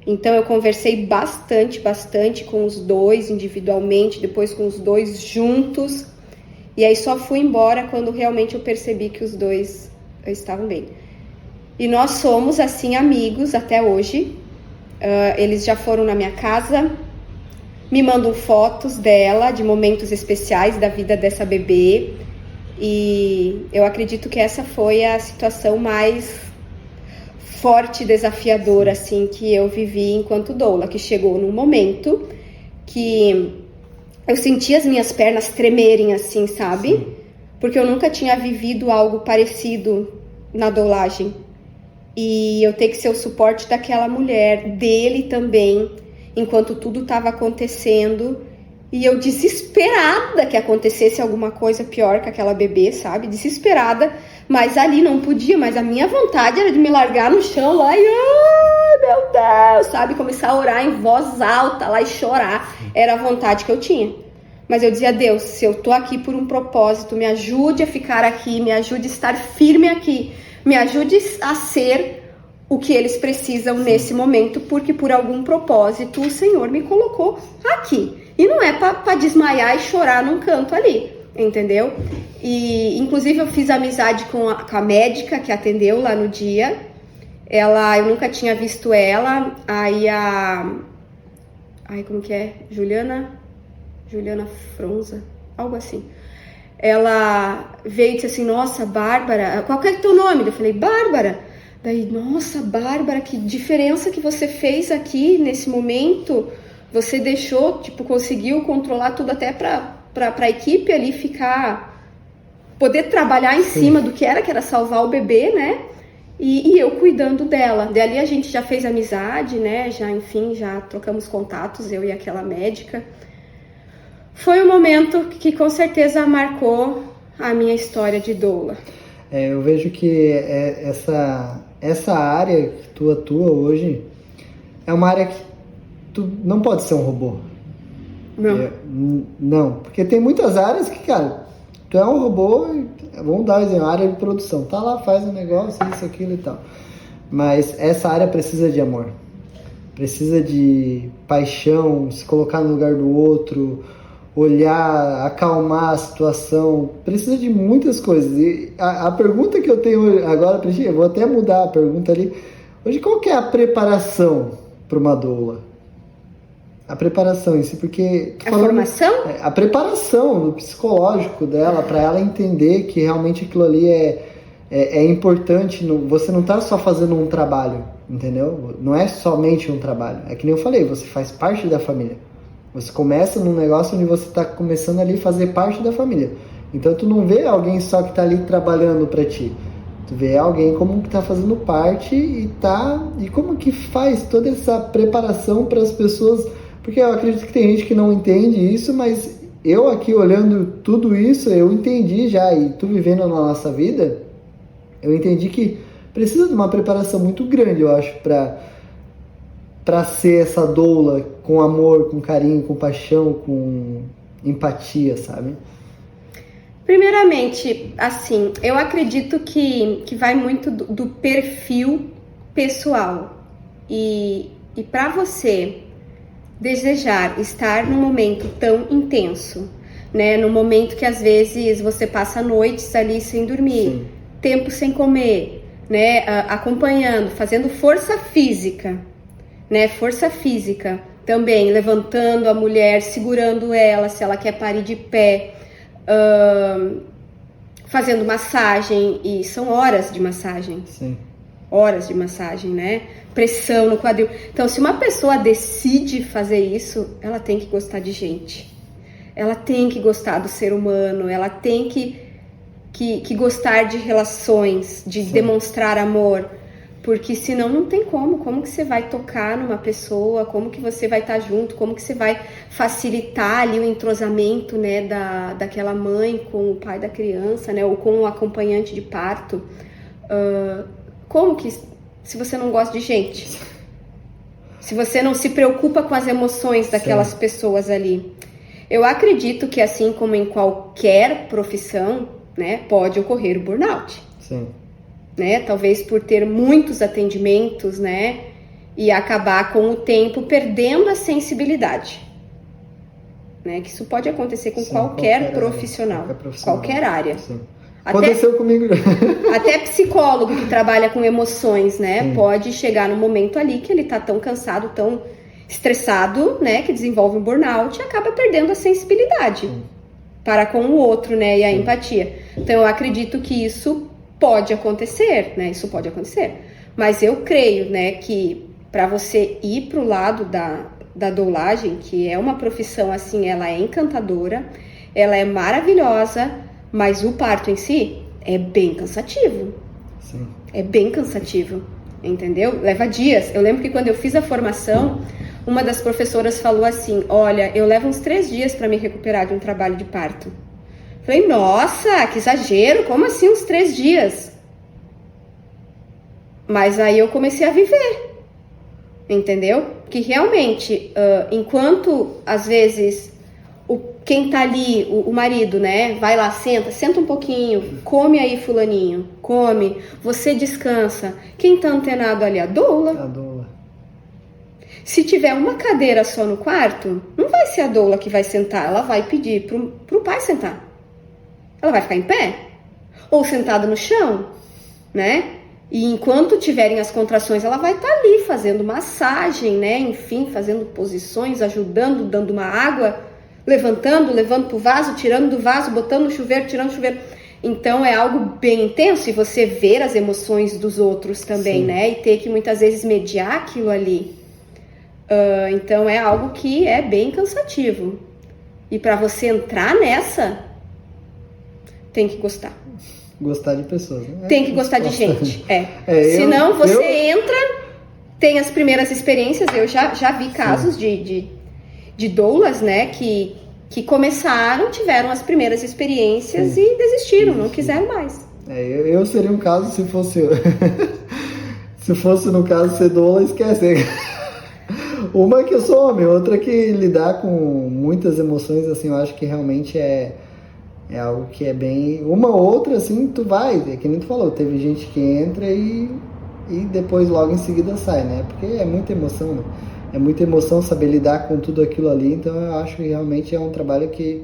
Então eu conversei bastante com os dois individualmente, depois com os dois juntos. E aí só fui embora quando realmente eu percebi que os dois estavam bem. E nós somos, assim, amigos até hoje. Eles já foram na minha casa, me mandam fotos dela, de momentos especiais da vida dessa bebê. E eu acredito que essa foi a situação mais forte e desafiadora, assim, que eu vivi enquanto doula, que chegou num momento que eu senti as minhas pernas tremerem, assim, sabe? Sim. Porque eu nunca tinha vivido algo parecido na doulagem. E eu ter que ser o suporte daquela mulher, dele também, enquanto tudo estava acontecendo. E eu desesperada que acontecesse alguma coisa pior que aquela bebê, sabe? Desesperada, mas ali não podia, mas a minha vontade era de me largar no chão lá e, meu Deus, sabe? Começar a orar em voz alta lá e chorar. Era a vontade que eu tinha. Mas eu dizia, Deus, se eu tô aqui por um propósito, me ajude a ficar aqui, me ajude a estar firme aqui, me ajude a ser o que eles precisam nesse momento, porque por algum propósito o Senhor me colocou aqui. E não é para desmaiar e chorar num canto ali, entendeu? E inclusive eu fiz amizade com a médica que atendeu lá no dia. Eu nunca tinha visto ela. Aí a Ai, como que é? Juliana Fronza, algo assim. Ela veio e disse assim, nossa, Bárbara, qual que é o teu nome? Eu falei, Bárbara. Daí, nossa, Bárbara, que diferença que você fez aqui nesse momento. Você deixou, tipo, conseguiu controlar tudo até pra a equipe ali poder trabalhar em cima do que era salvar o bebê, né? E eu cuidando dela. Dali a gente já fez amizade, né? Já trocamos contatos, eu e aquela médica. Foi um momento que com certeza marcou a minha história de doula. Eu vejo que essa área que tu atua hoje é uma área que tu não pode ser um robô. Não. Não, porque tem muitas áreas que, cara, tu é um robô, vamos dar um exemplo, área de produção, tá lá, faz um negócio, isso, aquilo e tal. Mas essa área precisa de amor, precisa de paixão, se colocar no lugar do outro, olhar, acalmar a situação, precisa de muitas coisas. E a pergunta que eu tenho agora pra ti, eu vou até mudar a pergunta ali, hoje qual que é a preparação para uma doula? A preparação em si, porque... Formação? A preparação do psicológico dela, para ela entender que realmente aquilo ali é importante. Você não está só fazendo um trabalho, entendeu? Não é somente um trabalho. É que nem eu falei, você faz parte da família. Você começa num negócio onde você está começando ali a fazer parte da família. Então tu não vê alguém só que está ali trabalhando para ti. Tu vê alguém como que está fazendo parte e como que faz toda essa preparação para as pessoas... Porque eu acredito que tem gente que não entende isso, mas eu aqui olhando tudo isso, eu entendi já, e tu vivendo na nossa vida, eu entendi que precisa de uma preparação muito grande, eu acho, para ser essa doula com amor, com carinho, com paixão, com empatia, sabe? Primeiramente, assim, eu acredito que vai muito do perfil pessoal. E para você desejar estar num momento tão intenso, né? Num momento que às vezes você passa noites ali sem dormir, sim, tempo sem comer, né? Acompanhando, fazendo força física, né? Força física também, levantando a mulher, segurando ela, se ela quer parir de pé, fazendo massagem, e são horas de massagem. Sim. Horas de massagem, né? Pressão no quadril. Então, se uma pessoa decide fazer isso, ela tem que gostar de gente. Ela tem que gostar do ser humano. Ela tem que gostar de relações, de sim, demonstrar amor. Porque senão não tem como. Como que você vai tocar numa pessoa? Como que você vai estar junto? Como que você vai facilitar ali o entrosamento, né, daquela mãe com o pai da criança, né? Ou com o acompanhante de parto? Como que, se você não gosta de gente, se você não se preocupa com as emoções daquelas sim, pessoas ali? Eu acredito que assim como em qualquer profissão, né, pode ocorrer o burnout. Sim. Né? Talvez por ter muitos atendimentos, né, e acabar com o tempo perdendo a sensibilidade. Né? Que isso pode acontecer com sim, qualquer profissional, qualquer área. Sim. Aconteceu comigo. Até psicólogo que trabalha com emoções, né? Sim. Pode chegar no momento ali que ele tá tão cansado, tão estressado, né? Que desenvolve um burnout e acaba perdendo a sensibilidade sim, para com o outro, né? E a sim, empatia. Então eu acredito que isso pode acontecer, né? Isso pode acontecer. Mas eu creio, né? Que para você ir pro lado da doulagem, que é uma profissão assim, ela é encantadora, ela é maravilhosa, mas o parto em si é bem cansativo. Sim. É bem cansativo, entendeu? Leva dias. Eu lembro que quando eu fiz a formação, uma das professoras falou assim, olha, eu levo uns 3 dias para me recuperar de um trabalho de parto. Falei, nossa, que exagero, como assim uns 3 dias? Mas aí eu comecei a viver, entendeu? Que realmente, enquanto às vezes quem tá ali, o marido, né, vai lá, senta um pouquinho, come aí fulaninho, come, você descansa. Quem tá antenado ali? A doula. A doula. Se tiver uma cadeira só no quarto, não vai ser a doula que vai sentar, ela vai pedir pro pai sentar. Ela vai ficar em pé, ou sentada no chão, né? E enquanto tiverem as contrações, ela vai estar ali fazendo massagem, né? Enfim, fazendo posições, ajudando, dando uma água, levando pro vaso, tirando do vaso, botando no chuveiro, tirando do chuveiro. Então é algo bem intenso e você ver as emoções dos outros também, né? E ter que muitas vezes mediar aquilo ali. Então é algo que é bem cansativo. E para você entrar nessa, tem que gostar. Gostar de pessoas, né? Tem que gostar de gente, Senão você entra, tem as primeiras experiências, eu já vi casos de doulas, né, que começaram, tiveram as primeiras experiências e desistiram, não quiseram mais. Eu seria um caso se fosse eu. Se fosse no caso ser doula, esquece. Uma que eu sou homem, outra que lidar com muitas emoções, assim, eu acho que realmente é algo que é bem... Uma ou outra, assim, tu vai, é que nem tu falou, teve gente que entra e depois logo em seguida sai, né? Porque é muita emoção, né? É muita emoção saber lidar com tudo aquilo ali, então eu acho que realmente é um trabalho que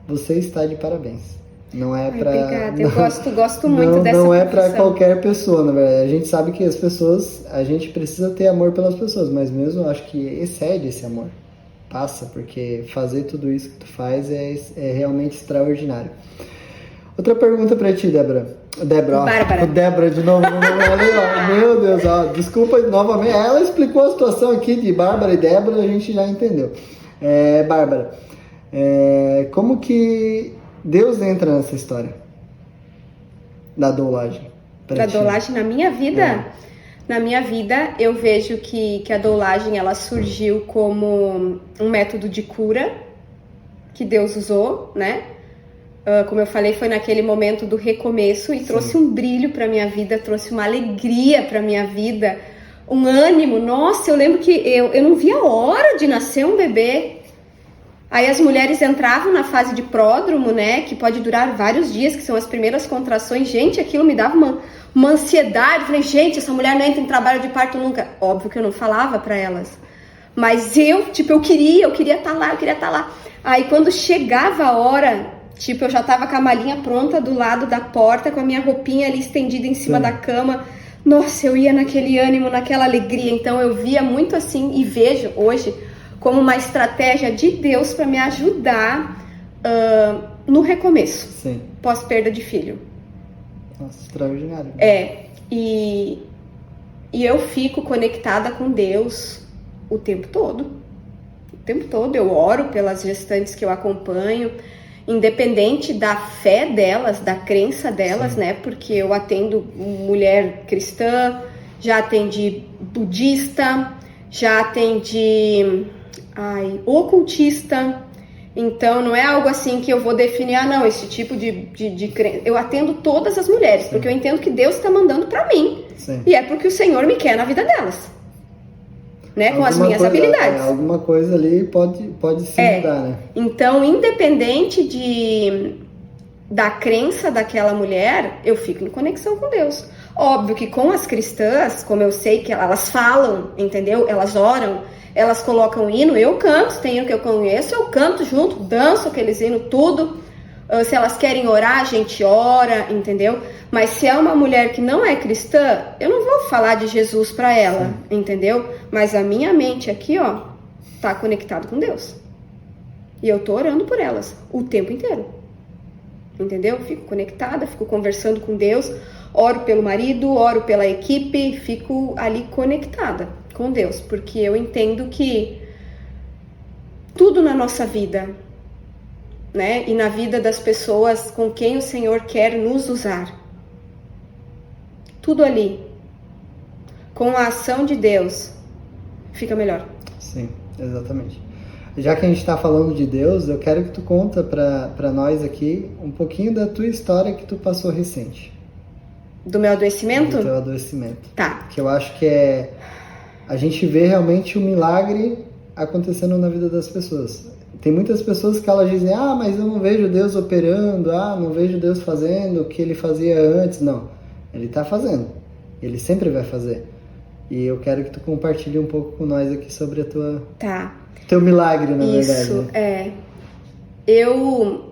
você está de parabéns. Não é para... Obrigada, eu gosto muito dessa Não é profissão. para qualquer pessoa, na verdade. A gente sabe que as pessoas, a gente precisa ter amor pelas pessoas, mas mesmo eu acho que excede esse amor. Passa, porque fazer tudo isso que tu faz é realmente extraordinário. Outra pergunta pra ti, Débora. Bárbara. Ó, Débora de novo. Meu Deus, ó, desculpa novamente. Ela explicou a situação aqui de Bárbara e Débora, a gente já entendeu. Bárbara, como que Deus entra nessa história da doulagem? Da doulagem na minha vida? Na minha vida, eu vejo que a doulagem, ela surgiu como um método de cura que Deus usou, né? Como eu falei, foi naquele momento do recomeço e trouxe um brilho para minha vida, trouxe uma alegria para minha vida, um ânimo. Nossa, eu lembro que eu não via a hora de nascer um bebê. Aí as mulheres entravam na fase de pródromo, né? Que pode durar vários dias, que são as primeiras contrações. Gente, aquilo me dava uma ansiedade. Eu falei, gente, essa mulher não entra em trabalho de parto nunca. Óbvio que eu não falava para elas. Mas eu queria estar lá, Aí quando chegava a hora, eu já tava com a malinha pronta do lado da porta, com a minha roupinha ali estendida em cima da cama. Nossa, eu ia naquele ânimo, naquela alegria. Então eu via muito assim e vejo hoje como uma estratégia de Deus para me ajudar no recomeço, pós perda de filho. Nossa, extraordinário. E eu fico conectada com Deus o tempo todo. O tempo todo eu oro pelas gestantes que eu acompanho, independente da fé delas, da crença delas, né? Porque eu atendo mulher cristã, já atendi budista, já atendi ocultista. Então não é algo assim que eu vou definir, não, esse tipo de crença. Eu atendo todas as mulheres, porque eu entendo que Deus está mandando para mim. E é porque o Senhor me quer na vida delas, né? Com as minhas habilidades. Alguma coisa ali pode se mudar, né? Então, independente da crença daquela mulher, eu fico em conexão com Deus. Óbvio que com as cristãs, como eu sei que elas falam, entendeu? Elas oram, elas colocam hino, eu canto, tem hino que eu conheço, eu canto junto, danço aqueles hinos, tudo. Se elas querem orar, a gente ora, entendeu? Mas se é uma mulher que não é cristã, eu não vou falar de Jesus pra ela, entendeu? Mas a minha mente aqui, ó, tá conectada com Deus. E eu tô orando por elas o tempo inteiro. Entendeu? Fico conectada, fico conversando com Deus, oro pelo marido, oro pela equipe, fico ali conectada com Deus, porque eu entendo que tudo na nossa vida, né, e na vida das pessoas com quem o Senhor quer nos usar, tudo ali, com a ação de Deus, fica melhor. Sim, exatamente. Já que a gente está falando de Deus, eu quero que tu conta para nós aqui um pouquinho da tua história que tu passou recente. Do meu adoecimento? Do teu adoecimento. Tá. Que eu acho que a gente vê realmente o milagre acontecendo na vida das pessoas. Tem muitas pessoas que elas dizem, mas eu não vejo Deus operando, não vejo Deus fazendo o que Ele fazia antes. Não, Ele está fazendo. Ele sempre vai fazer. E eu quero que tu compartilhe um pouco com nós aqui sobre a tua... Teu milagre, na verdade. Isso, Eu,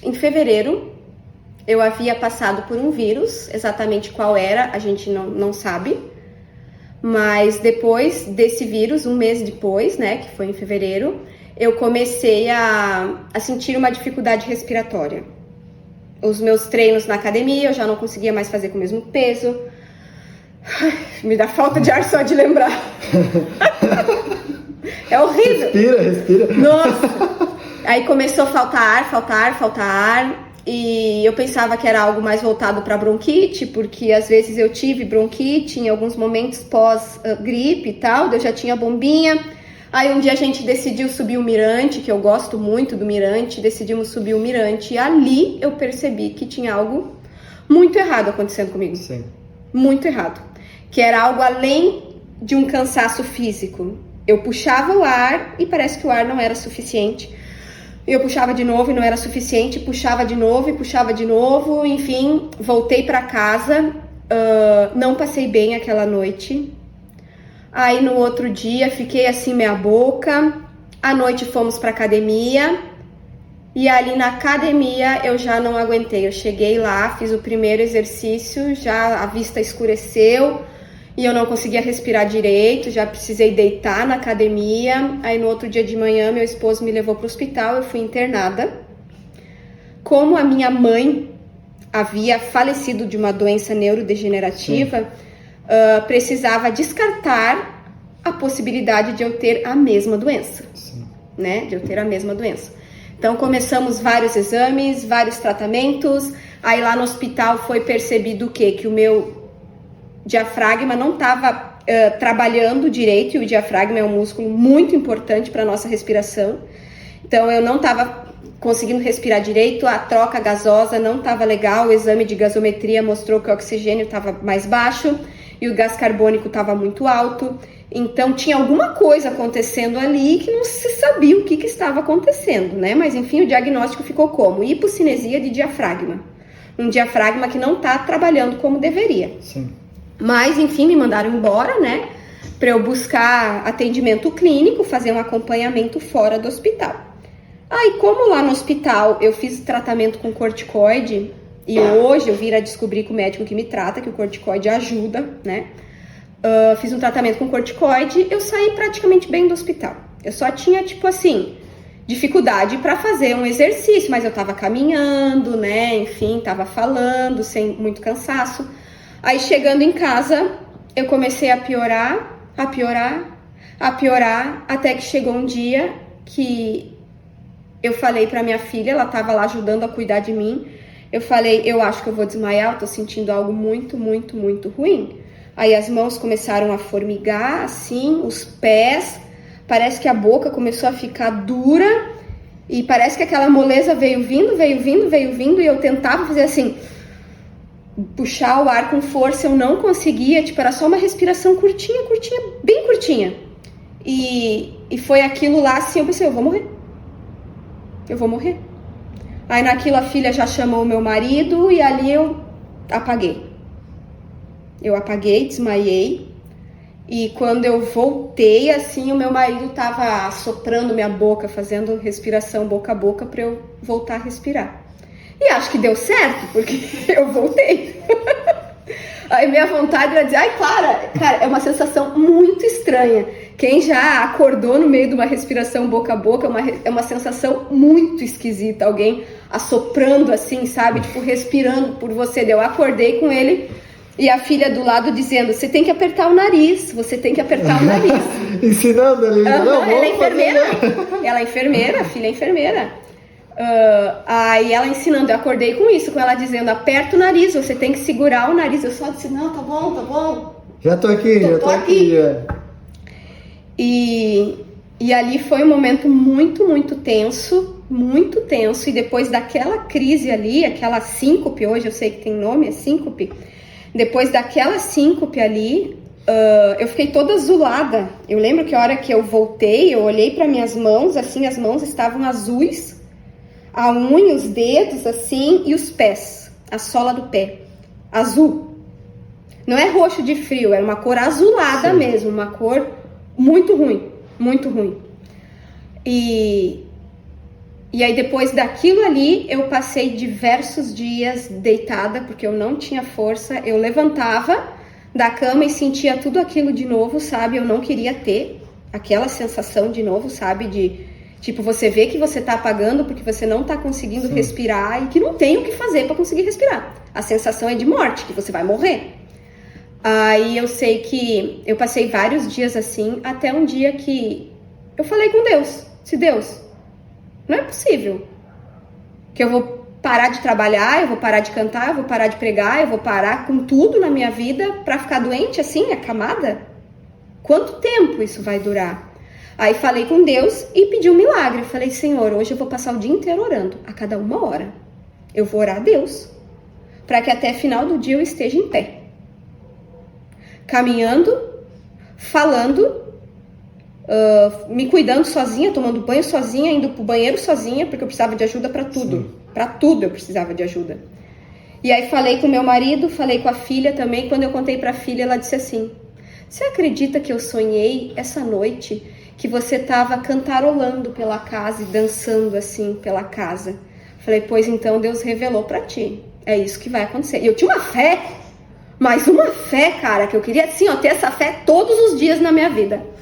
em fevereiro, Eu havia passado por um vírus, exatamente qual era, a gente não sabe. Mas depois desse vírus, um mês depois, né, que foi em fevereiro, eu comecei a sentir uma dificuldade respiratória. Os meus treinos na academia, eu já não conseguia mais fazer com o mesmo peso. Me dá falta de ar só de lembrar. É horrível. Respira. Nossa! Aí começou a faltar ar. E eu pensava que era algo mais voltado para bronquite, porque às vezes eu tive bronquite em alguns momentos pós-gripe e tal, eu já tinha bombinha. Aí um dia a gente decidiu subir o Mirante, que eu gosto muito do Mirante, decidimos subir o Mirante. E ali eu percebi que tinha algo muito errado acontecendo comigo. Sim. Muito errado. Que era algo além de um cansaço físico. Eu puxava o ar e parece que o ar não era suficiente. Eu puxava de novo e não era suficiente, puxava de novo e puxava de novo, enfim, voltei para casa, não passei bem aquela noite. Aí no outro dia fiquei assim meia boca, à noite fomos para academia e ali na academia eu já não aguentei. Eu cheguei lá, fiz o primeiro exercício, já a vista escureceu e eu não conseguia respirar direito, já precisei deitar na academia. Aí no outro dia de manhã meu esposo me levou para o hospital, eu fui internada. Como a minha mãe havia falecido de uma doença neurodegenerativa, precisava descartar a possibilidade de eu ter a mesma doença. Sim. Né? De eu ter a mesma doença. Então começamos vários exames, vários tratamentos. Aí lá no hospital foi percebido o quê? Que o meu diafragma não estava trabalhando direito, e o diafragma é um músculo muito importante para a nossa respiração. Então eu não estava conseguindo respirar direito, a troca gasosa não estava legal, o exame de gasometria mostrou que o oxigênio estava mais baixo e o gás carbônico estava muito alto. Então tinha alguma coisa acontecendo ali que não se sabia o que estava acontecendo, né? Mas enfim, o diagnóstico ficou como? Hipocinesia de diafragma. Um diafragma que não está trabalhando como deveria. Sim. Mas, enfim, me mandaram embora, né? Para eu buscar atendimento clínico, fazer um acompanhamento fora do hospital. Aí, como lá no hospital eu fiz tratamento com corticoide, e hoje eu vim a descobrir com o médico que me trata, que o corticoide ajuda, né? Fiz um tratamento com corticoide, eu saí praticamente bem do hospital. Eu só tinha, tipo assim, dificuldade para fazer um exercício, mas eu tava caminhando, né? Enfim, tava falando, sem muito cansaço. Aí chegando em casa, eu comecei a piorar, até que chegou um dia que eu falei pra minha filha, ela tava lá ajudando a cuidar de mim, eu falei, eu acho que eu vou desmaiar, eu tô sentindo algo muito, muito, muito ruim. Aí as mãos começaram a formigar, assim, os pés, parece que a boca começou a ficar dura, e parece que aquela moleza veio vindo, e eu tentava fazer assim, puxar o ar com força, eu não conseguia, tipo, era só uma respiração curtinha, bem curtinha. E foi aquilo lá, assim, eu pensei, eu vou morrer. Aí naquilo a filha já chamou o meu marido e ali eu apaguei. Desmaiei. E quando eu voltei, assim, o meu marido tava assoprando minha boca, fazendo respiração boca a boca pra eu voltar a respirar. E acho que deu certo, porque eu voltei. Aí minha vontade era dizer, ai, Clara, cara, é uma sensação muito estranha. Quem já acordou no meio de uma respiração boca a boca, é uma sensação muito esquisita. Alguém assoprando assim, sabe? Tipo, respirando por você. Eu acordei com ele e a filha do lado dizendo, você tem que apertar o nariz, Ensinando ali. Ela é enfermeira. Ela é enfermeira, a filha é enfermeira. Aí ela ensinando, eu acordei com isso, com ela dizendo, aperta o nariz, você tem que segurar o nariz. Eu só disse, não, tá bom. Já tô aqui. E ali foi um momento muito, muito tenso, e depois daquela crise ali, aquela síncope, hoje eu sei que tem nome, é síncope, depois daquela síncope ali, eu fiquei toda azulada. Eu lembro que a hora que eu voltei, eu olhei para minhas mãos, assim, as mãos estavam azuis, a unha, os dedos, assim, e os pés, a sola do pé, azul. Não é roxo de frio, era uma cor azulada. Sim. Mesmo, uma cor muito ruim. E E aí depois daquilo ali, eu passei diversos dias deitada, porque eu não tinha força. Eu levantava da cama e sentia tudo aquilo de novo, sabe? Eu não queria ter aquela sensação de novo, sabe? De, tipo, você vê que você tá apagando porque você não tá conseguindo respirar e que não tem o que fazer para conseguir respirar. A sensação é de morte, que você vai morrer. Aí eu sei que eu passei vários dias assim, até um dia que eu falei com Deus. Se Deus, não é possível que eu vou parar de trabalhar, eu vou parar de cantar, eu vou parar de pregar, eu vou parar com tudo na minha vida pra ficar doente assim, acamada? Quanto tempo isso vai durar? Aí falei com Deus e pedi um milagre. Falei, Senhor, hoje eu vou passar o dia inteiro orando, a cada 1 hora. Eu vou orar a Deus, para que até final do dia eu esteja em pé. Caminhando, falando, me cuidando sozinha, tomando banho sozinha, indo pro banheiro sozinha, porque eu precisava de ajuda para tudo. Para tudo eu precisava de ajuda. E aí falei com meu marido, falei com a filha também. Quando eu contei para a filha, ela disse assim: você acredita que eu sonhei essa noite que você estava cantarolando pela casa e dançando assim pela casa? Falei, pois então Deus revelou para ti. É isso que vai acontecer. E eu tinha uma fé, mas uma fé, cara, que eu queria assim, ó, ter essa fé todos os dias na minha vida.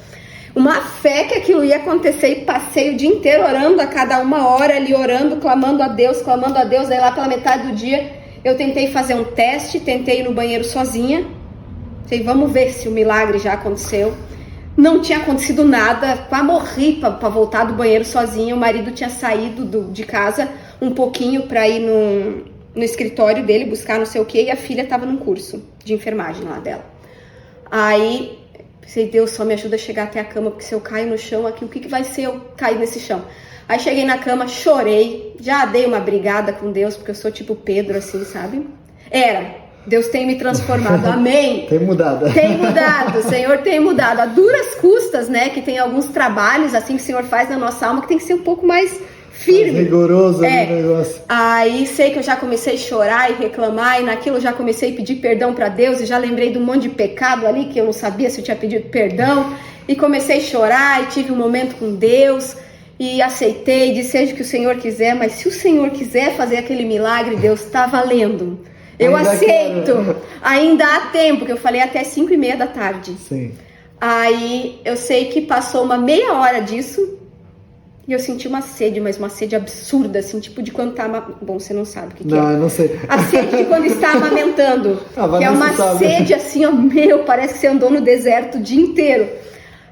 Uma fé que aquilo ia acontecer e passei o dia inteiro orando, a cada 1 hora ali orando, clamando a Deus. Aí lá pela metade do dia eu tentei fazer um teste, tentei ir no banheiro sozinha. Falei, vamos ver se o milagre já aconteceu. Não tinha acontecido nada, quase morri pra voltar do banheiro sozinha. O marido tinha saído de casa um pouquinho pra ir no escritório dele buscar não sei o que, e a filha tava num curso de enfermagem lá dela. Aí pensei, Deus, só me ajuda a chegar até a cama, porque se eu caio no chão aqui, o que vai ser eu cair nesse chão? Aí cheguei na cama, chorei, já dei uma brigada com Deus, porque eu sou tipo Pedro, assim, sabe? Deus tem me transformado, amém? Tem mudado. Tem mudado, o Senhor tem mudado. A duras custas, né, que tem alguns trabalhos, assim, que o Senhor faz na nossa alma, que tem que ser um pouco mais firme. Mais rigoroso o negócio. Aí sei que eu já comecei a chorar e reclamar, e naquilo eu já comecei a pedir perdão para Deus, e já lembrei de um monte de pecado ali, que eu não sabia se eu tinha pedido perdão, e comecei a chorar, e tive um momento com Deus, e aceitei, disse, seja o que o Senhor quiser, mas se o Senhor quiser fazer aquele milagre, Deus, tá valendo. Eu ainda aceito. Quero. Ainda há tempo, que eu falei até 5:30 da tarde. Sim. Aí eu sei que passou uma meia hora disso, e eu senti uma sede, mas uma sede absurda, assim, tipo de quando tá... Bom, você não sabe o que não, é. eu não sei. A sede de quando está amamentando. Que é uma sabe. sede assim, ó, parece que você andou no deserto o dia inteiro.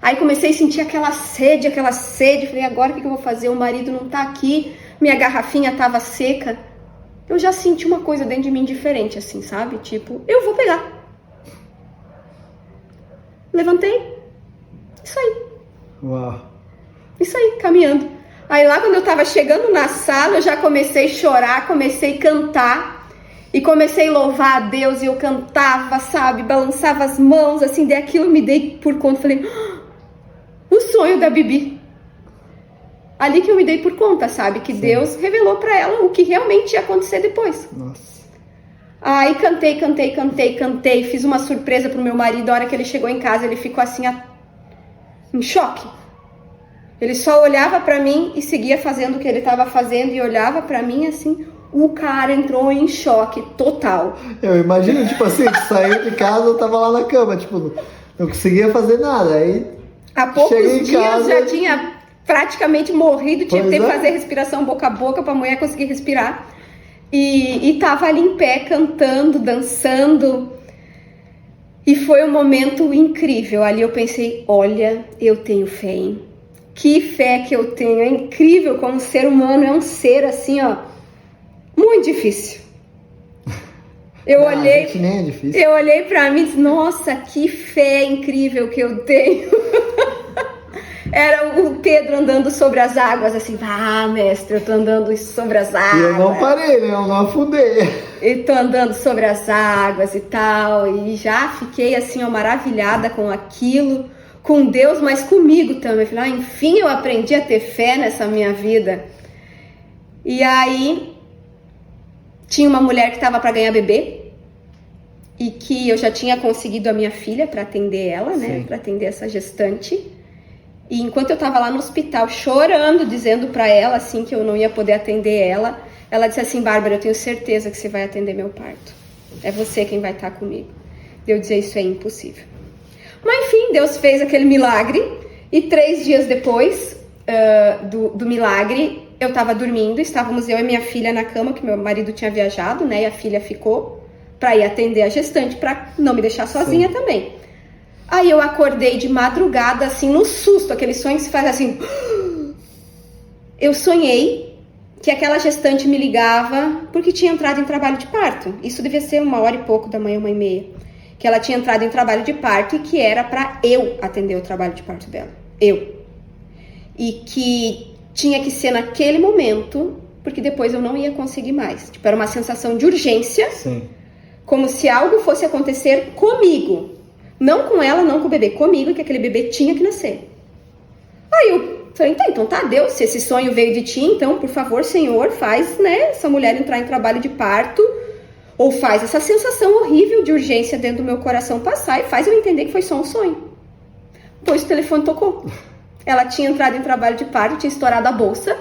Aí comecei a sentir aquela sede. Falei, agora o que eu vou fazer? O marido não tá aqui, minha garrafinha tava seca. Eu já senti uma coisa dentro de mim diferente, assim, sabe? Tipo, eu vou pegar. Levantei. Isso aí. Uau. Isso aí, caminhando. Aí lá quando eu tava chegando na sala, eu já comecei a chorar, comecei a cantar. E comecei a louvar a Deus, e eu cantava, sabe? Balançava as mãos, assim, daí aquilo me dei por conta. Falei, o sonho da Bibi. Ali que eu me dei por conta, sabe? Que Sim. Deus revelou pra ela o que realmente ia acontecer depois. Nossa. Aí cantei. Fiz uma surpresa pro meu marido. A hora que ele chegou em casa, ele ficou assim, em choque. Ele só olhava pra mim e seguia fazendo o que ele tava fazendo. E olhava pra mim assim, o cara entrou em choque total. Eu imagino, tipo assim, saiu de casa, eu tava lá na cama, tipo, não conseguia fazer nada. Aí, há poucos dias casa, já tinha praticamente morrido, tinha que ter que é. fazer respiração boca a boca pra mulher conseguir respirar. E tava ali em pé, cantando, dançando. E foi um momento incrível. Ali eu pensei, olha, eu tenho fé, hein? Que fé que eu tenho. É incrível como o ser humano é um ser assim, ó, muito difícil. Eu olhei, gente, nem é difícil. Eu olhei pra mim e disse, nossa, que fé incrível que eu tenho. Era o Pedro andando sobre as águas, assim, mestre, eu tô andando sobre as águas. E eu não parei, né? Eu não afundei. E tô andando sobre as águas e tal, e já fiquei assim, ó, maravilhada com aquilo, com Deus, mas comigo também. Falei, enfim, eu aprendi a ter fé nessa minha vida. E aí, tinha uma mulher que tava para ganhar bebê, e que eu já tinha conseguido a minha filha para atender ela, né? Para atender essa gestante. E enquanto eu tava lá no hospital chorando, dizendo pra ela assim que eu não ia poder atender ela disse assim: Bárbara, eu tenho certeza que você vai atender meu parto. É você quem vai estar comigo. Eu dizia: isso é impossível. Mas enfim, Deus fez aquele milagre. E 3 dias depois do milagre, eu tava dormindo. Estávamos eu e minha filha na cama, que meu marido tinha viajado, né? E a filha ficou pra ir atender a gestante, pra não me deixar sozinha também. Aí eu acordei de madrugada, assim, no susto, aquele sonho que se faz assim. Eu sonhei que aquela gestante me ligava porque tinha entrado em trabalho de parto. Isso devia ser 1h e pouco da manhã, 1h30. Que ela tinha entrado em trabalho de parto e que era pra eu atender o trabalho de parto dela. Eu. E que tinha que ser naquele momento, porque depois eu não ia conseguir mais. Tipo, era uma sensação de urgência. Sim. Como se algo fosse acontecer comigo. Não com ela, não com o bebê. Comigo, que aquele bebê tinha que nascer. Aí eu falei: então tá, Deus, se esse sonho veio de ti, então, por favor, Senhor, faz, né, essa mulher entrar em trabalho de parto, ou faz essa sensação horrível de urgência dentro do meu coração passar e faz eu entender que foi só um sonho. Pois o telefone tocou. Ela tinha entrado em trabalho de parto, tinha estourado a bolsa,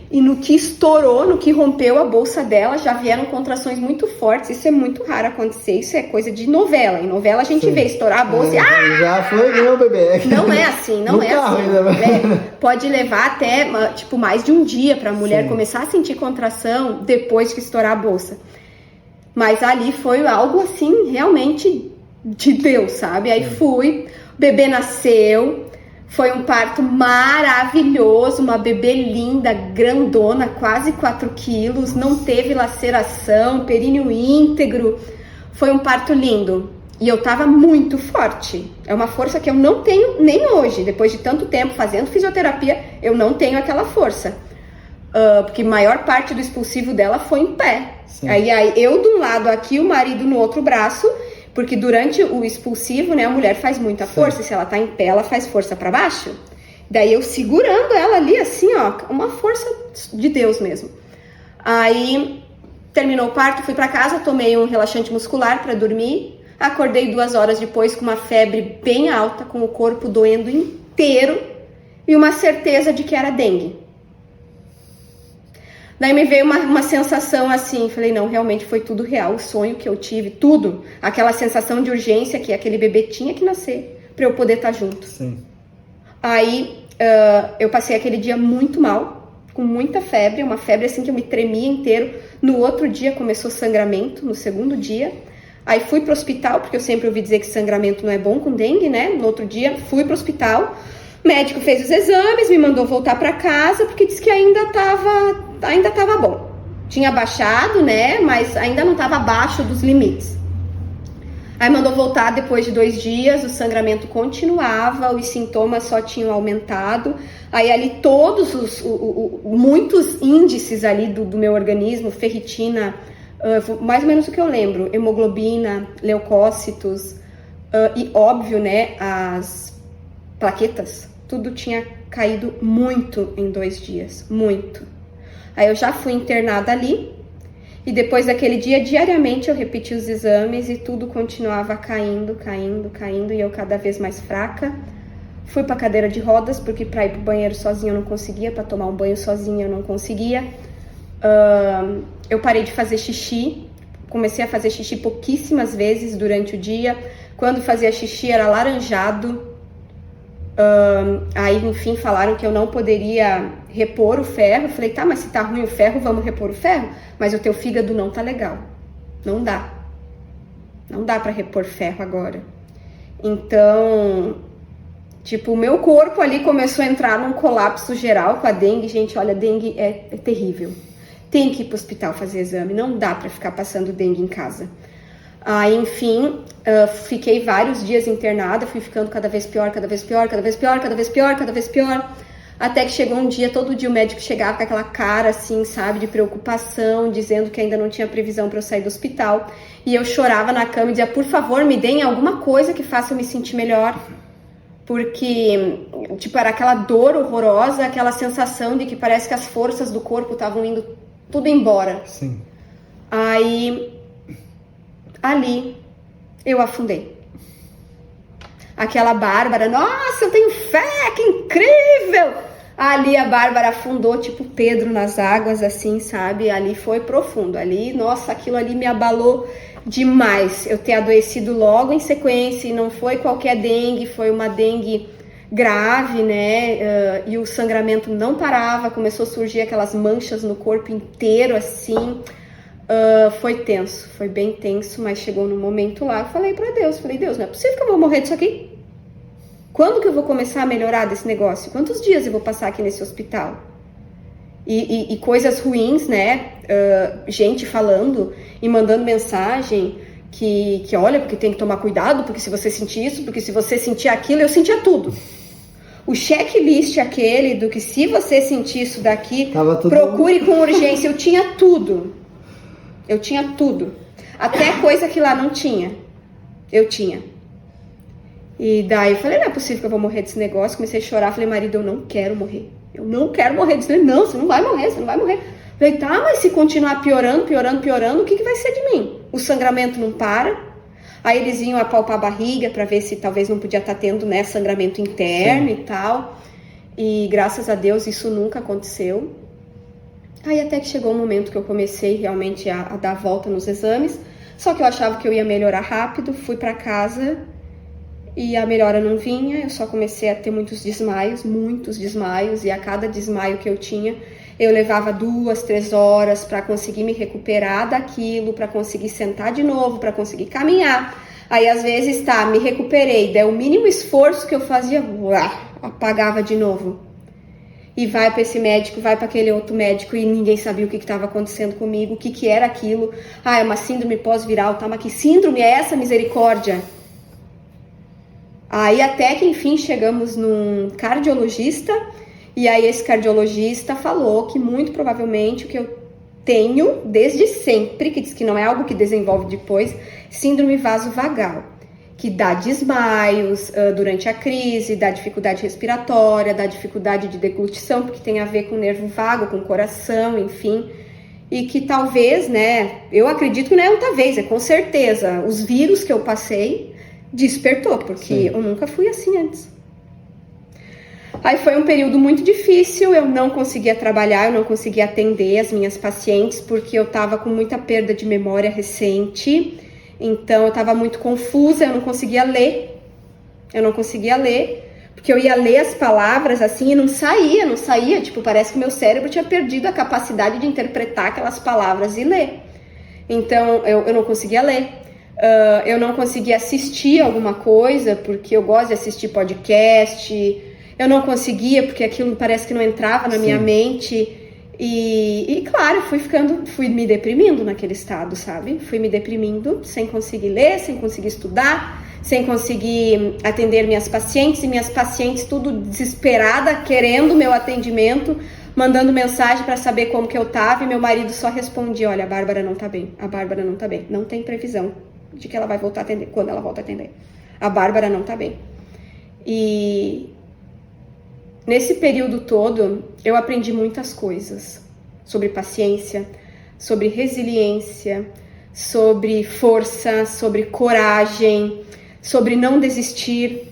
e no que estourou, no que rompeu a bolsa dela, já vieram contrações muito fortes. Isso é muito raro acontecer, isso é coisa de novela. Em novela a gente vê estourar a bolsa e... Já foi meu bebê. Não é assim, não é assim. Pode levar até, tipo, mais de um dia pra mulher começar a sentir contração depois que estourar a bolsa. Mas ali foi algo, assim, realmente de Deus, sabe? Aí fui, o bebê nasceu... Foi um parto maravilhoso, uma bebê linda, grandona, quase 4 quilos, não teve laceração, períneo íntegro. Foi um parto lindo. E eu tava muito forte. É uma força que eu não tenho nem hoje. Depois de tanto tempo fazendo fisioterapia, eu não tenho aquela força. Porque a maior parte do expulsivo dela foi em pé. Aí eu de um lado aqui, o marido no outro braço. Porque durante o expulsivo, né, a mulher faz muita força. Se ela tá em pé, ela faz força para baixo. Daí eu segurando ela ali, assim, ó, uma força de Deus mesmo. Aí terminou o parto, fui para casa, tomei um relaxante muscular para dormir. Acordei 2 horas depois com uma febre bem alta, com o corpo doendo inteiro e uma certeza de que era dengue. Daí me veio uma sensação assim, falei: não, realmente foi tudo real, o sonho que eu tive, tudo. Aquela sensação de urgência que aquele bebê tinha que nascer para eu poder estar junto. Sim. Aí eu passei aquele dia muito mal, com muita febre, uma febre assim que eu me tremia inteiro. No outro dia começou sangramento, no segundo dia. Aí fui pro hospital, porque eu sempre ouvi dizer que sangramento não é bom com dengue, né? No outro dia fui pro hospital, o médico fez os exames, me mandou voltar para casa, porque disse que ainda tava bom. Tinha baixado, né? Mas ainda não tava abaixo dos limites. Aí mandou voltar depois de 2 dias, o sangramento continuava, os sintomas só tinham aumentado. Aí ali todos muitos índices ali do meu organismo, ferritina, mais ou menos o que eu lembro, hemoglobina, leucócitos, e óbvio, né, as plaquetas, tudo tinha caído muito em 2 dias, muito. Aí eu já fui internada ali, e depois daquele dia, diariamente eu repeti os exames e tudo continuava caindo, e eu cada vez mais fraca. Fui pra cadeira de rodas, porque pra ir pro banheiro sozinha eu não conseguia, pra tomar um banho sozinha eu não conseguia. Eu parei de fazer xixi, comecei a fazer xixi pouquíssimas vezes durante o dia. Quando fazia xixi era laranjado. Aí, enfim, falaram que eu não poderia repor o ferro. Eu falei: tá, mas se tá ruim o ferro, vamos repor o ferro? Mas o teu fígado não tá legal. Não dá. Não dá pra repor ferro agora. Então, tipo, o meu corpo ali começou a entrar num colapso geral com a dengue. Gente, olha, dengue é terrível. Tem que ir pro hospital fazer exame. Não dá pra ficar passando dengue em casa. Aí, enfim, fiquei vários dias internada, fui ficando cada vez pior, até que chegou um dia, todo dia o médico chegava com aquela cara assim, sabe, de preocupação, dizendo que ainda não tinha previsão para eu sair do hospital, e eu chorava na cama e dizia: por favor, me deem alguma coisa que faça eu me sentir melhor, porque, tipo, era aquela dor horrorosa, aquela sensação de que parece que as forças do corpo estavam indo tudo embora. Sim. Aí... ali eu afundei. aquela Bárbara, nossa, eu tenho fé, que incrível! Ali a Bárbara afundou, tipo Pedro nas águas, assim, sabe? Ali foi profundo, ali, nossa, aquilo ali me abalou demais. Eu ter adoecido logo em sequência, e não foi qualquer dengue, foi uma dengue grave, né? E o sangramento não parava, começou a surgir aquelas manchas no corpo inteiro, assim. Foi tenso, foi bem tenso, mas chegou no momento lá, eu falei pra Deus, Deus, não é possível que eu vou morrer disso aqui? Quando que eu vou começar a melhorar desse negócio? Quantos dias eu vou passar aqui nesse hospital? E coisas ruins, né? Gente falando e mandando mensagem que olha, porque tem que tomar cuidado, porque se você sentir isso, porque se você sentir aquilo, eu sentia tudo. O checklist aquele do que se você sentir isso daqui, procure com urgência. Eu tinha tudo. Eu tinha tudo. Até coisa que lá não tinha. Eu tinha. E daí eu falei, não é possível que eu vou morrer desse negócio. Comecei a chorar, falei, marido, eu não quero morrer. Eu não quero morrer disso. Ele, não, você não vai morrer, você não vai morrer. Falei, tá, mas se continuar piorando, o que vai ser de mim? O sangramento não para. Aí eles iam apalpar a barriga para ver se talvez não podia estar tendo, né, sangramento interno. Sim. E tal. E graças a Deus isso nunca aconteceu. Aí até que chegou um momento que eu comecei realmente a dar a volta nos exames. Só que eu achava que eu ia melhorar rápido, fui para casa e a melhora não vinha. Eu só comecei a ter muitos desmaios. E a cada desmaio que eu tinha, eu levava 2, 3 horas para conseguir me recuperar daquilo, para conseguir sentar de novo, para conseguir caminhar. Aí às vezes, me recuperei, daí o mínimo esforço que eu fazia, apagava de novo. E vai para esse médico, vai para aquele outro médico e ninguém sabia o que estava acontecendo comigo, o que era aquilo. É uma síndrome pós-viral, tá? Mas que síndrome é essa, misericórdia? Aí até que enfim chegamos num cardiologista e aí esse cardiologista falou que muito provavelmente o que eu tenho desde sempre, que diz que não é algo que desenvolve depois, síndrome vasovagal, que dá desmaios durante a crise, dá dificuldade respiratória, dá dificuldade de deglutição, porque tem a ver com o nervo vago, com o coração, enfim. E que talvez, né, eu acredito que não é talvez, é com certeza, os vírus que eu passei despertou, porque Sim. Eu nunca fui assim antes. Aí foi um período muito difícil, eu não conseguia trabalhar, eu não conseguia atender as minhas pacientes, porque eu tava com muita perda de memória recente. Então, eu estava muito confusa, eu não conseguia ler, porque eu ia ler as palavras assim e não saía, tipo, parece que meu cérebro tinha perdido a capacidade de interpretar aquelas palavras e ler. Então, eu não conseguia ler, eu não conseguia assistir alguma coisa, porque eu gosto de assistir podcast, eu não conseguia, porque aquilo parece que não entrava na minha mente. E claro, fui me deprimindo naquele estado, sabe? Fui me deprimindo, sem conseguir ler, sem conseguir estudar, sem conseguir atender minhas pacientes, e minhas pacientes tudo desesperada, querendo meu atendimento, mandando mensagem para saber como que eu tava, e meu marido só respondia, olha, a Bárbara não tá bem, não tem previsão de que ela vai voltar a atender, quando ela volta a atender. A Bárbara não tá bem. E nesse período todo, eu aprendi muitas coisas sobre paciência, sobre resiliência, sobre força, sobre coragem, sobre não desistir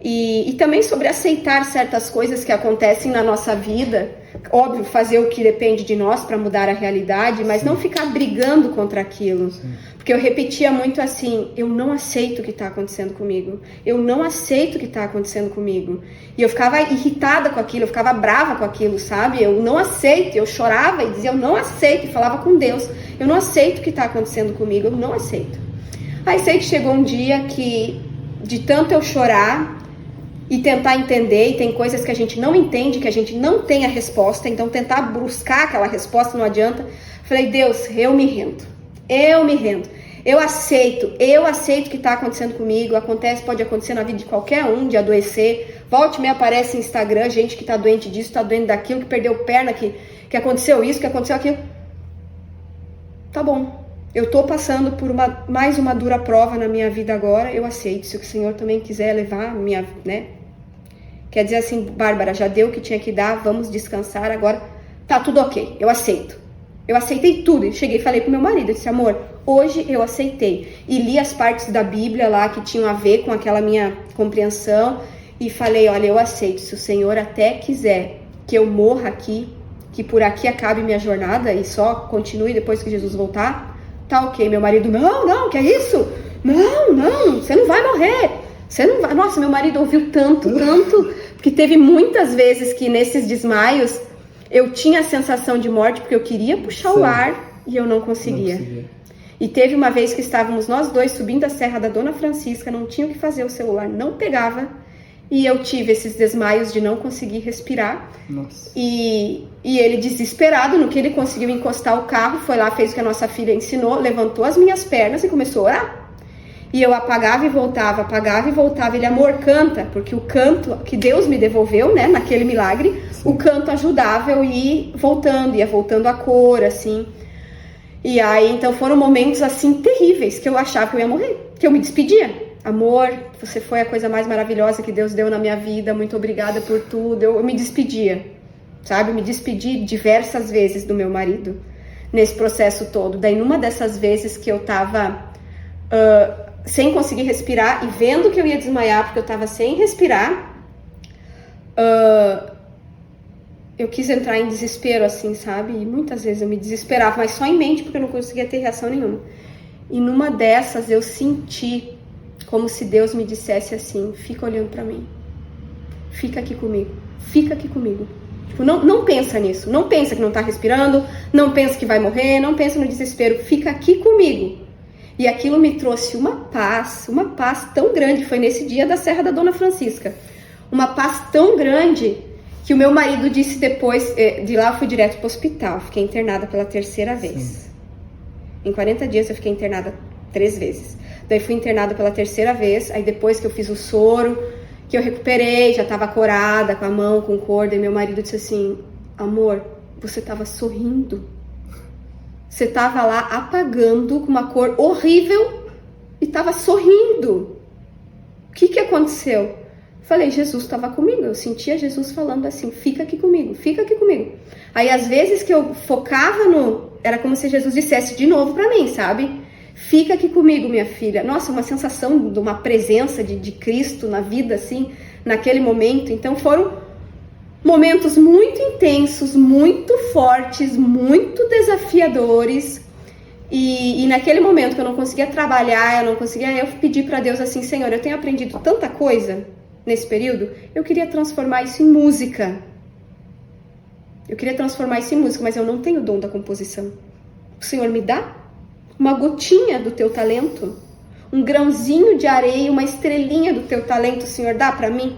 e também sobre aceitar certas coisas que acontecem na nossa vida. Óbvio, fazer o que depende de nós para mudar a realidade, mas Sim. não ficar brigando contra aquilo. Sim. Porque eu repetia muito assim, eu não aceito o que está acontecendo comigo. Eu não aceito o que está acontecendo comigo. E eu ficava irritada com aquilo, eu ficava brava com aquilo, sabe? Eu não aceito, eu chorava e dizia, eu não aceito, e falava com Deus, eu não aceito o que está acontecendo comigo, eu não aceito. Aí sei que chegou um dia que, de tanto eu chorar e tentar entender, e tem coisas que a gente não entende, que a gente não tem a resposta, então tentar buscar aquela resposta não adianta. Falei, Deus, eu me rendo, eu aceito o que está acontecendo comigo, pode acontecer na vida de qualquer um, de adoecer, volte e me aparece no Instagram, gente que está doente disso, está doente daquilo, que perdeu perna, que aconteceu isso, que aconteceu aquilo. Tá bom, eu tô passando por mais uma dura prova na minha vida agora, eu aceito, se o Senhor também quiser levar minha, né? Quer dizer assim, Bárbara, já deu o que tinha que dar, vamos descansar, agora tá tudo ok, eu aceito. Eu aceitei tudo. Cheguei e falei pro meu marido, eu disse, amor, hoje eu aceitei. E li as partes da Bíblia lá que tinham a ver com aquela minha compreensão. E falei, olha, eu aceito. Se o Senhor até quiser que eu morra aqui, que por aqui acabe minha jornada e só continue depois que Jesus voltar, tá ok. Meu marido, não, que é isso? Não, você não vai morrer. Você não vai. Nossa, meu marido ouviu tanto, porque teve muitas vezes que nesses desmaios eu tinha a sensação de morte porque eu queria puxar o ar e eu não conseguia. E teve uma vez que estávamos nós dois subindo a Serra da Dona Francisca, não tinha o que fazer, o celular não pegava e eu tive esses desmaios de não conseguir respirar. Nossa. E ele desesperado, no que ele conseguiu encostar o carro, foi lá, fez o que a nossa filha ensinou, levantou as minhas pernas e começou a orar. E eu apagava e voltava, ele, amor, canta, porque o canto que Deus me devolveu, né, naquele milagre, sim, o canto ajudava eu ia voltando a cor, assim. E aí, então foram momentos, assim, terríveis, que eu achava que eu ia morrer, que eu me despedia. Amor, você foi a coisa mais maravilhosa que Deus deu na minha vida, muito obrigada por tudo. Eu me despedia, sabe? Eu me despedi diversas vezes do meu marido, nesse processo todo. Daí, numa dessas vezes que eu tava sem conseguir respirar e vendo que eu ia desmaiar porque eu tava sem respirar, eu quis entrar em desespero, assim, sabe? E muitas vezes eu me desesperava, mas só em mente, porque eu não conseguia ter reação nenhuma. E numa dessas eu senti como se Deus me dissesse assim, fica olhando pra mim, fica aqui comigo. Tipo, não pensa nisso, não pensa que não tá respirando, não pensa que vai morrer, não pensa no desespero, fica aqui comigo. E aquilo me trouxe uma paz tão grande, foi nesse dia da Serra da Dona Francisca, uma paz tão grande que o meu marido disse depois, de lá eu fui direto pro hospital, fiquei internada pela 3ª vez. Sim. Em 40 dias eu fiquei internada 3 vezes. Daí fui internada pela 3ª vez, aí depois que eu fiz o soro, que eu recuperei, já tava corada, com a mão, com corda, e meu marido disse assim, amor, você tava sorrindo. Você tava lá apagando com uma cor horrível e tava sorrindo. O que aconteceu? Falei, Jesus estava comigo, eu sentia Jesus falando assim, fica aqui comigo. Aí às vezes que eu focava era como se Jesus dissesse de novo pra mim, sabe? Fica aqui comigo, minha filha. Nossa, uma sensação de uma presença de Cristo na vida, assim, naquele momento. Então foram momentos muito intensos, muito fortes, muito desafiadores. E naquele momento que eu não conseguia trabalhar, eu pedi para Deus assim, Senhor, eu tenho aprendido tanta coisa nesse período, eu queria transformar isso em música. Mas eu não tenho o dom da composição. O Senhor me dá uma gotinha do teu talento, um grãozinho de areia, uma estrelinha do teu talento, o Senhor dá para mim?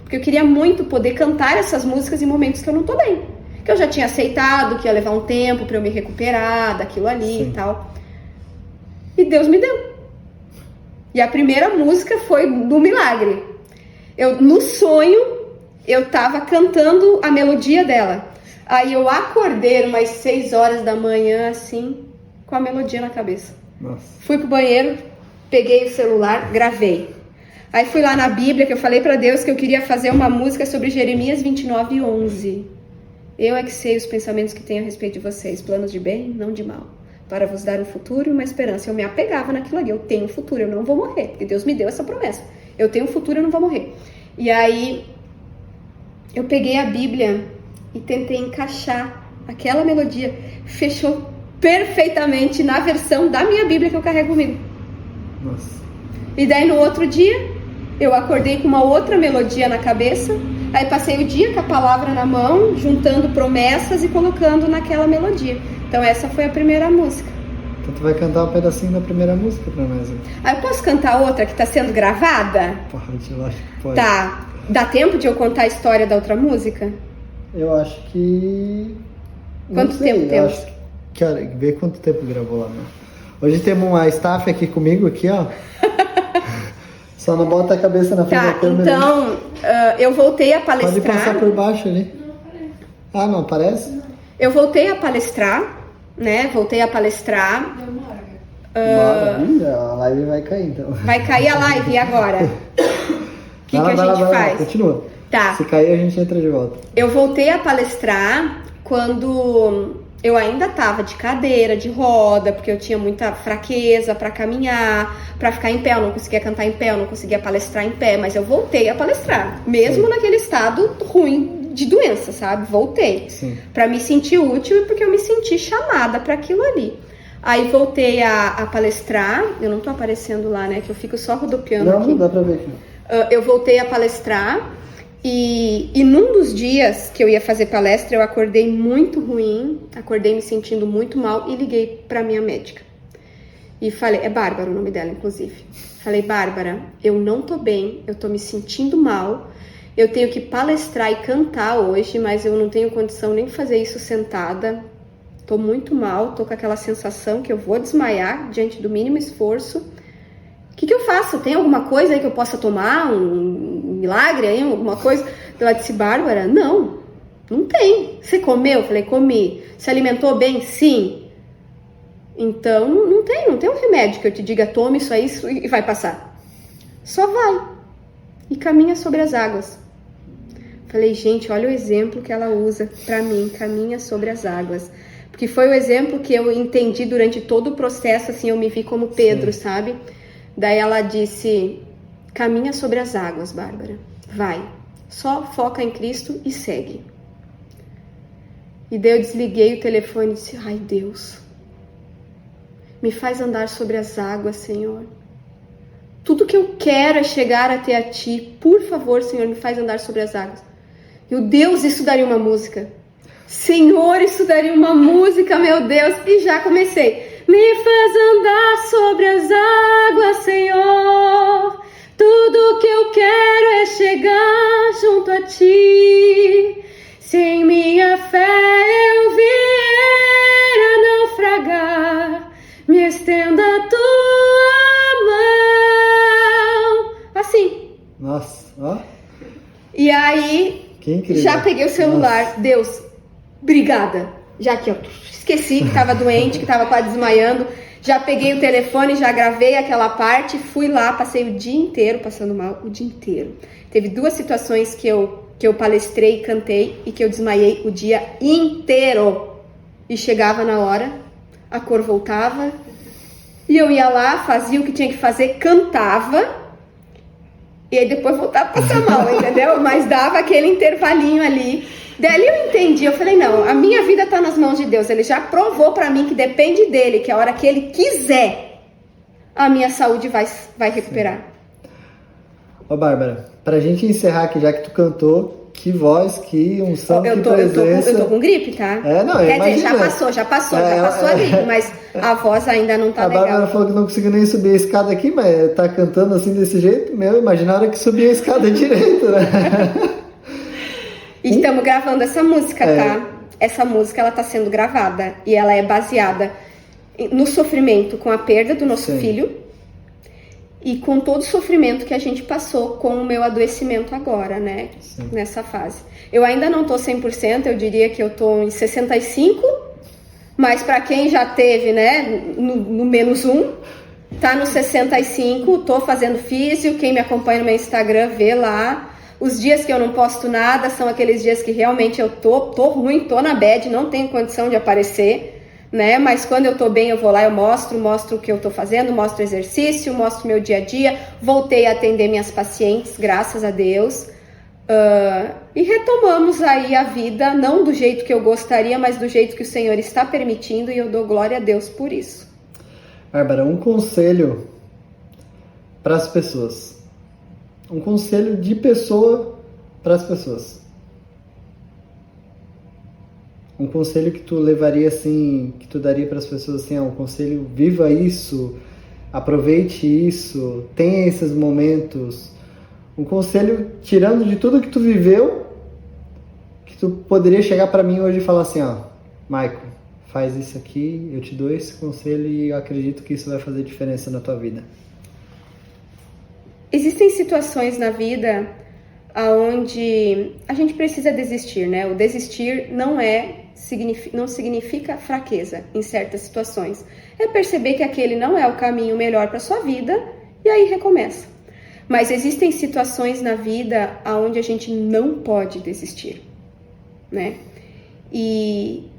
Porque eu queria muito poder cantar essas músicas em momentos que eu não tô bem. Que eu já tinha aceitado que ia levar um tempo para eu me recuperar daquilo ali. Sim. E tal. E Deus me deu. E a primeira música foi do milagre. No sonho, eu tava cantando a melodia dela. Aí eu acordei umas 6 horas da manhã, assim, com a melodia na cabeça. Nossa. Fui pro banheiro, peguei o celular, gravei. Aí fui lá na Bíblia, que eu falei pra Deus que eu queria fazer uma música sobre Jeremias 29:11. Eu é que sei os pensamentos que tenho a respeito de vocês, planos de bem, não de mal, para vos dar um futuro e uma esperança. Eu me apegava naquilo ali, eu tenho um futuro, eu não vou morrer, porque Deus me deu essa promessa. Eu tenho um futuro, eu não vou morrer. E aí, eu peguei a Bíblia e tentei encaixar aquela melodia. Fechou perfeitamente na versão da minha Bíblia que eu carrego comigo. Nossa. E daí, no outro dia, eu acordei com uma outra melodia na cabeça. Aí passei o dia com a palavra na mão, juntando promessas e colocando naquela melodia. Então essa foi a primeira música. Então tu vai cantar um pedacinho da primeira música pra nós. Aí eu posso cantar outra que tá sendo gravada? Pode, eu acho que pode. Tá. Dá tempo de eu contar a história da outra música? Eu acho que... Quanto tempo temos? Acho que... Vê quanto tempo gravou lá, né? Hoje temos uma staff aqui comigo, aqui, ó. Só não bota a cabeça na frente da câmera. Então, eu voltei a palestrar. Pode passar por baixo ali. Ah, não aparece? Eu voltei a palestrar, né? Maravilha, a live vai cair, então. Vai cair a live, e agora? O que a gente faz? Continua. Tá. Se cair, a gente entra de volta. Eu voltei a palestrar quando Eu ainda tava de cadeira, de roda, porque eu tinha muita fraqueza para caminhar, para ficar em pé. Eu não conseguia cantar em pé, eu não conseguia palestrar em pé, mas eu voltei a palestrar, mesmo naquele estado ruim de doença, sabe? Voltei. Para me sentir útil e porque eu me senti chamada para aquilo ali. Aí voltei a palestrar. Eu não tô aparecendo lá, né? Que eu fico só rodopiando aqui. Não, dá pra ver aqui. Eu voltei a palestrar. E num dos dias que eu ia fazer palestra, eu acordei muito ruim, acordei me sentindo muito mal e liguei para minha médica. E falei, é Bárbara o nome dela, inclusive. Falei, Bárbara, eu não tô bem, eu tô me sentindo mal, eu tenho que palestrar e cantar hoje, mas eu não tenho condição nem de fazer isso sentada. Tô muito mal, tô com aquela sensação que eu vou desmaiar diante do mínimo esforço. O que eu faço? Tem alguma coisa aí que eu possa tomar? Um milagre aí? Alguma coisa? Ela disse, Bárbara, não tem. Você comeu? Eu falei, comi. Se alimentou bem? Sim. Então, não tem um remédio que eu te diga, tome isso aí e vai passar. Só vai. E caminha sobre as águas. Falei, gente, olha o exemplo que ela usa pra mim, caminha sobre as águas. Porque foi o exemplo que eu entendi durante todo o processo, assim, eu me vi como Pedro, sabe? Daí ela disse, caminha sobre as águas, Bárbara, vai, só foca em Cristo e segue. E daí eu desliguei o telefone e disse, ai Deus, me faz andar sobre as águas, Senhor. Tudo que eu quero é chegar até a Ti, por favor, Senhor, me faz andar sobre as águas. E o Deus, isso daria uma música. Senhor, isso daria uma música, meu Deus, e já comecei. Me faz andar sobre as águas, Senhor. Tudo que eu quero é chegar junto a Ti. Se em minha fé eu vier a naufragar, me estenda a Tua mão. Assim. Nossa, ó. E aí, já peguei o celular. Nossa. Deus, obrigada. Já que eu esqueci que estava doente, que estava quase desmaiando. Já peguei o telefone, já gravei aquela parte, fui lá, passei o dia inteiro passando mal, o dia inteiro. Teve 2 situações que eu palestrei, cantei e que eu desmaiei o dia inteiro. E chegava na hora, a cor voltava, e eu ia lá, fazia o que tinha que fazer, cantava, e aí depois voltava a passar mal, entendeu? Mas dava aquele intervalinho ali. Daí eu entendi, eu falei, não, a minha vida tá nas mãos de Deus, Ele já provou pra mim que depende dEle, que a hora que Ele quiser, a minha saúde vai recuperar. Ô Bárbara, pra gente encerrar aqui, já que tu cantou, que voz, que unção, que presença. Eu tô com gripe, tá? Não, quer dizer, já passou a gripe, mas a voz ainda não tá legal. A Bárbara falou que não conseguiu nem subir a escada aqui, mas tá cantando assim desse jeito, imagina a hora que subir a escada direito, né? E estamos gravando essa música, tá? Essa música, ela tá sendo gravada e ela é baseada no sofrimento com a perda do nosso filho e com todo o sofrimento que a gente passou com o meu adoecimento agora, né? Sim. Nessa fase. Eu ainda não tô 100%, eu diria que eu tô em 65%, mas para quem já teve, né, no menos 1, tá no 65%, tô fazendo físio, quem me acompanha no meu Instagram vê lá. Os dias que eu não posto nada são aqueles dias que realmente eu tô ruim, tô na bad, não tenho condição de aparecer, né? Mas quando eu tô bem, eu vou lá, eu mostro o que eu tô fazendo, mostro o exercício, mostro meu dia a dia. Voltei a atender minhas pacientes, graças a Deus. E retomamos aí a vida, não do jeito que eu gostaria, mas do jeito que o Senhor está permitindo, e eu dou glória a Deus por isso. Bárbara, um conselho para as pessoas. Um conselho de pessoa para as pessoas. Um conselho que tu levaria assim, que tu daria para as pessoas assim, um conselho, viva isso, aproveite isso, tenha esses momentos. Um conselho tirando de tudo que tu viveu, que tu poderia chegar para mim hoje e falar assim, Maico, faz isso aqui, eu te dou esse conselho e eu acredito que isso vai fazer diferença na tua vida. Existem situações na vida onde a gente precisa desistir, né? O desistir não significa fraqueza em certas situações. É perceber que aquele não é o caminho melhor para sua vida e aí recomeça. Mas existem situações na vida onde a gente não pode desistir, né? E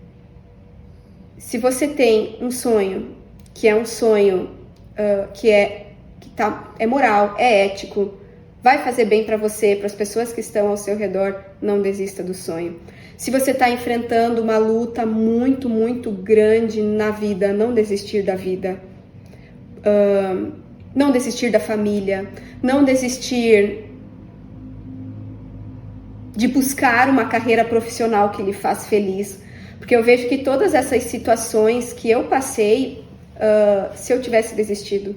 Se você tem um sonho que é um sonho é moral, é ético, vai fazer bem para você, para as pessoas que estão ao seu redor, não desista do sonho. Se você está enfrentando uma luta muito, muito grande na vida, não desistir da vida. Não desistir da família, não desistir de buscar uma carreira profissional que lhe faz feliz. Porque eu vejo que todas essas situações que eu passei, se eu tivesse desistido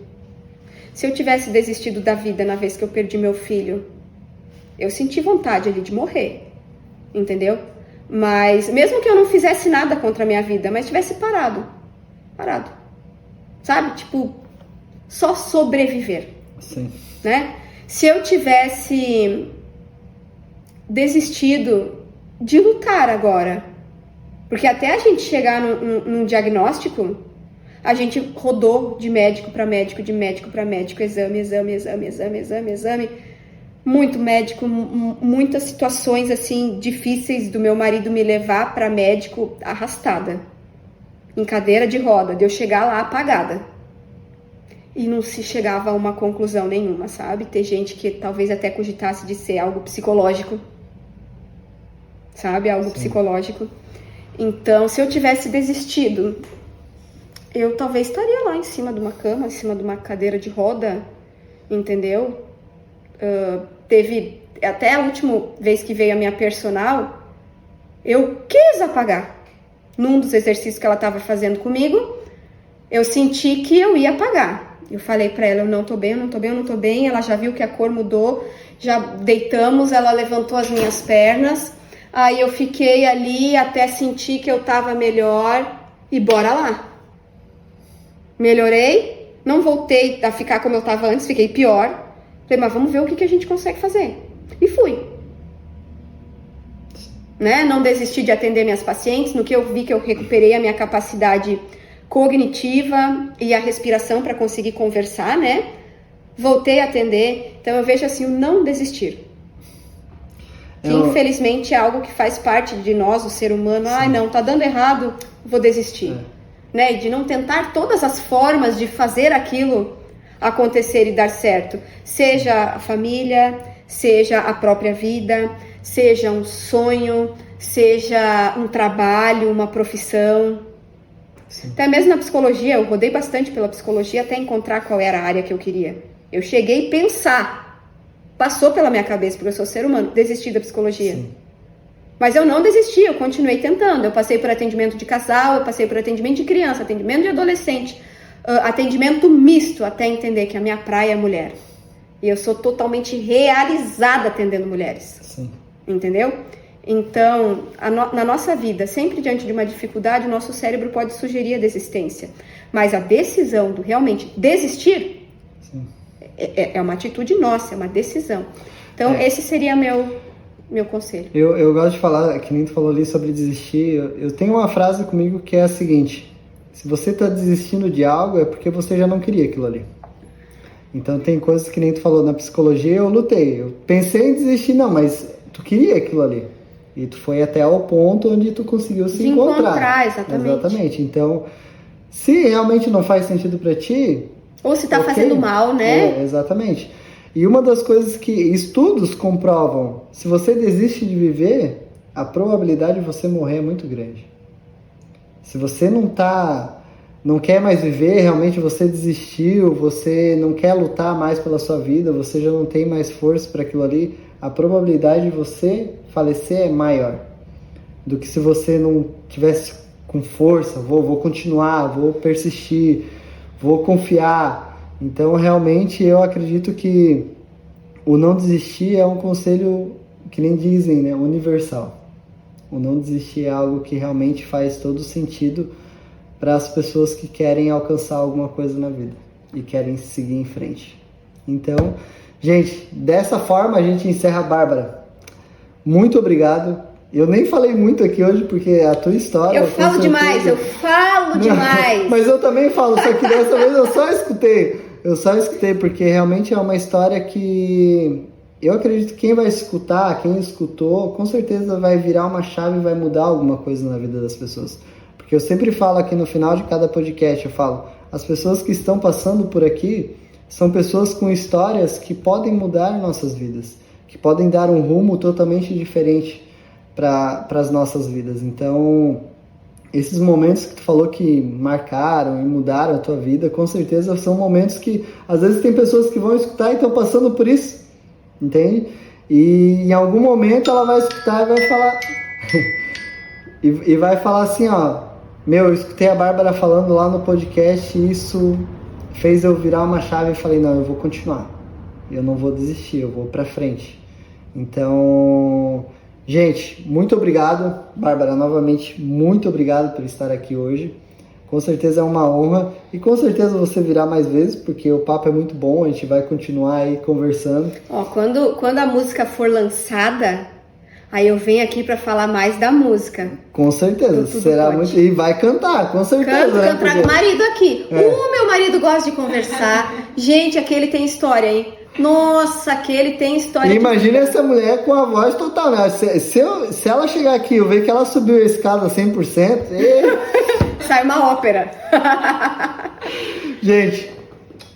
da vida na vez que eu perdi meu filho, eu senti vontade ali de morrer, entendeu? Mas mesmo que eu não fizesse nada contra a minha vida, mas tivesse parado, sabe? Tipo, só sobreviver. Sim. Né? Se eu tivesse desistido de lutar agora, porque até a gente chegar num diagnóstico, a gente rodou de médico para médico, exame, muito médico, muitas situações assim difíceis do meu marido me levar para médico arrastada, em cadeira de roda, de eu chegar lá apagada. E não se chegava a uma conclusão nenhuma, sabe? Tem gente que talvez até cogitasse de ser algo psicológico, sabe? Algo psicológico. Então, se eu tivesse desistido, eu talvez estaria lá em cima de uma cama, em cima de uma cadeira de roda, entendeu? Teve, até a última vez que veio a minha personal, eu quis apagar. Num dos exercícios que ela estava fazendo comigo, eu senti que eu ia apagar. Eu falei pra ela, eu não tô bem. Ela já viu que a cor mudou, já deitamos, ela levantou as minhas pernas. Aí eu fiquei ali até sentir que eu tava melhor e bora lá. Melhorei, não voltei a ficar como eu tava antes, fiquei pior. Falei, mas vamos ver o que a gente consegue fazer. E fui. Né? Não desisti de atender minhas pacientes, no que eu vi que eu recuperei a minha capacidade cognitiva e a respiração para conseguir conversar, né? Voltei a atender. Então eu vejo assim, o não desistir. Que infelizmente é algo que faz parte de nós, o ser humano. Ai, não, tá dando errado, vou desistir. Né? De não tentar todas as formas de fazer aquilo acontecer e dar certo. Seja a família, seja a própria vida, seja um sonho, seja um trabalho, uma profissão. Sim. Até mesmo na psicologia, eu rodei bastante pela psicologia até encontrar qual era a área que eu queria. Eu cheguei a pensar, passou pela minha cabeça, porque eu sou ser humano, desistir da psicologia. Sim. Mas eu não desisti, eu continuei tentando. Eu passei por atendimento de casal, eu passei por atendimento de criança, atendimento de adolescente, atendimento misto, até entender que a minha praia é mulher. E eu sou totalmente realizada atendendo mulheres. Sim. Entendeu? Então, na nossa vida, sempre diante de uma dificuldade, o nosso cérebro pode sugerir a desistência. Mas a decisão do realmente desistir é uma atitude nossa, é uma decisão. Então, esse seria meu conselho. Eu gosto de falar, que nem tu falou ali sobre desistir, eu tenho uma frase comigo que é a seguinte: se você está desistindo de algo, é porque você já não queria aquilo ali. Então, tem coisas que nem tu falou, na psicologia eu lutei, eu pensei em desistir, não, mas tu queria aquilo ali. E tu foi até ao ponto onde tu conseguiu se encontrar. Exatamente. Então, se realmente não faz sentido pra ti... Ou se tá fazendo mal, né? Exatamente. E uma das coisas que estudos comprovam, se você desiste de viver, a probabilidade de você morrer é muito grande. Se você não quer mais viver, realmente você desistiu, você não quer lutar mais pela sua vida, você já não tem mais força para aquilo ali, a probabilidade de você falecer é maior do que se você não tivesse com força, vou continuar, vou persistir, vou confiar. Então, realmente, eu acredito que o não desistir é um conselho, que nem dizem, né, universal. O não desistir é algo que realmente faz todo sentido para as pessoas que querem alcançar alguma coisa na vida e querem seguir em frente. Então, gente, dessa forma a gente encerra. Bárbara, muito obrigado. Eu nem falei muito aqui hoje, porque a tua história... Eu falo demais. Mas eu também falo, só que dessa vez eu só escutei, porque realmente é uma história que eu acredito que quem vai escutar, quem escutou, com certeza vai virar uma chave e vai mudar alguma coisa na vida das pessoas. Porque eu sempre falo aqui no final de cada podcast, eu falo, as pessoas que estão passando por aqui são pessoas com histórias que podem mudar nossas vidas, que podem dar um rumo totalmente diferente para as nossas vidas. Então, esses momentos que tu falou que marcaram e mudaram a tua vida, com certeza são momentos que, às vezes, tem pessoas que vão escutar e estão passando por isso, entende? E em algum momento ela vai escutar e vai falar... e vai falar assim, ó, eu escutei a Bárbara falando lá no podcast e isso fez eu virar uma chave e falei, não, eu vou continuar, eu não vou desistir, eu vou pra frente. Então, gente, muito obrigado, Bárbara, novamente, muito obrigado por estar aqui hoje. Com certeza é uma honra e com certeza você virá mais vezes, porque o papo é muito bom, a gente vai continuar aí conversando. Ó, quando a música for lançada, aí eu venho aqui pra falar mais da música. Com certeza, será muito... E vai cantar, com certeza. Canto, trago o marido aqui. Meu marido gosta de conversar. Gente, aquele tem história, hein? Nossa, aquele tem história. Imagina essa mulher com a voz total, né? Se ela chegar aqui e eu ver que ela subiu a escada 100%... Sai uma ópera. Gente,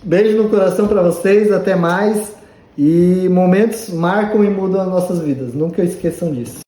beijo no coração pra vocês, até mais. E momentos marcam e mudam as nossas vidas. Nunca esqueçam disso.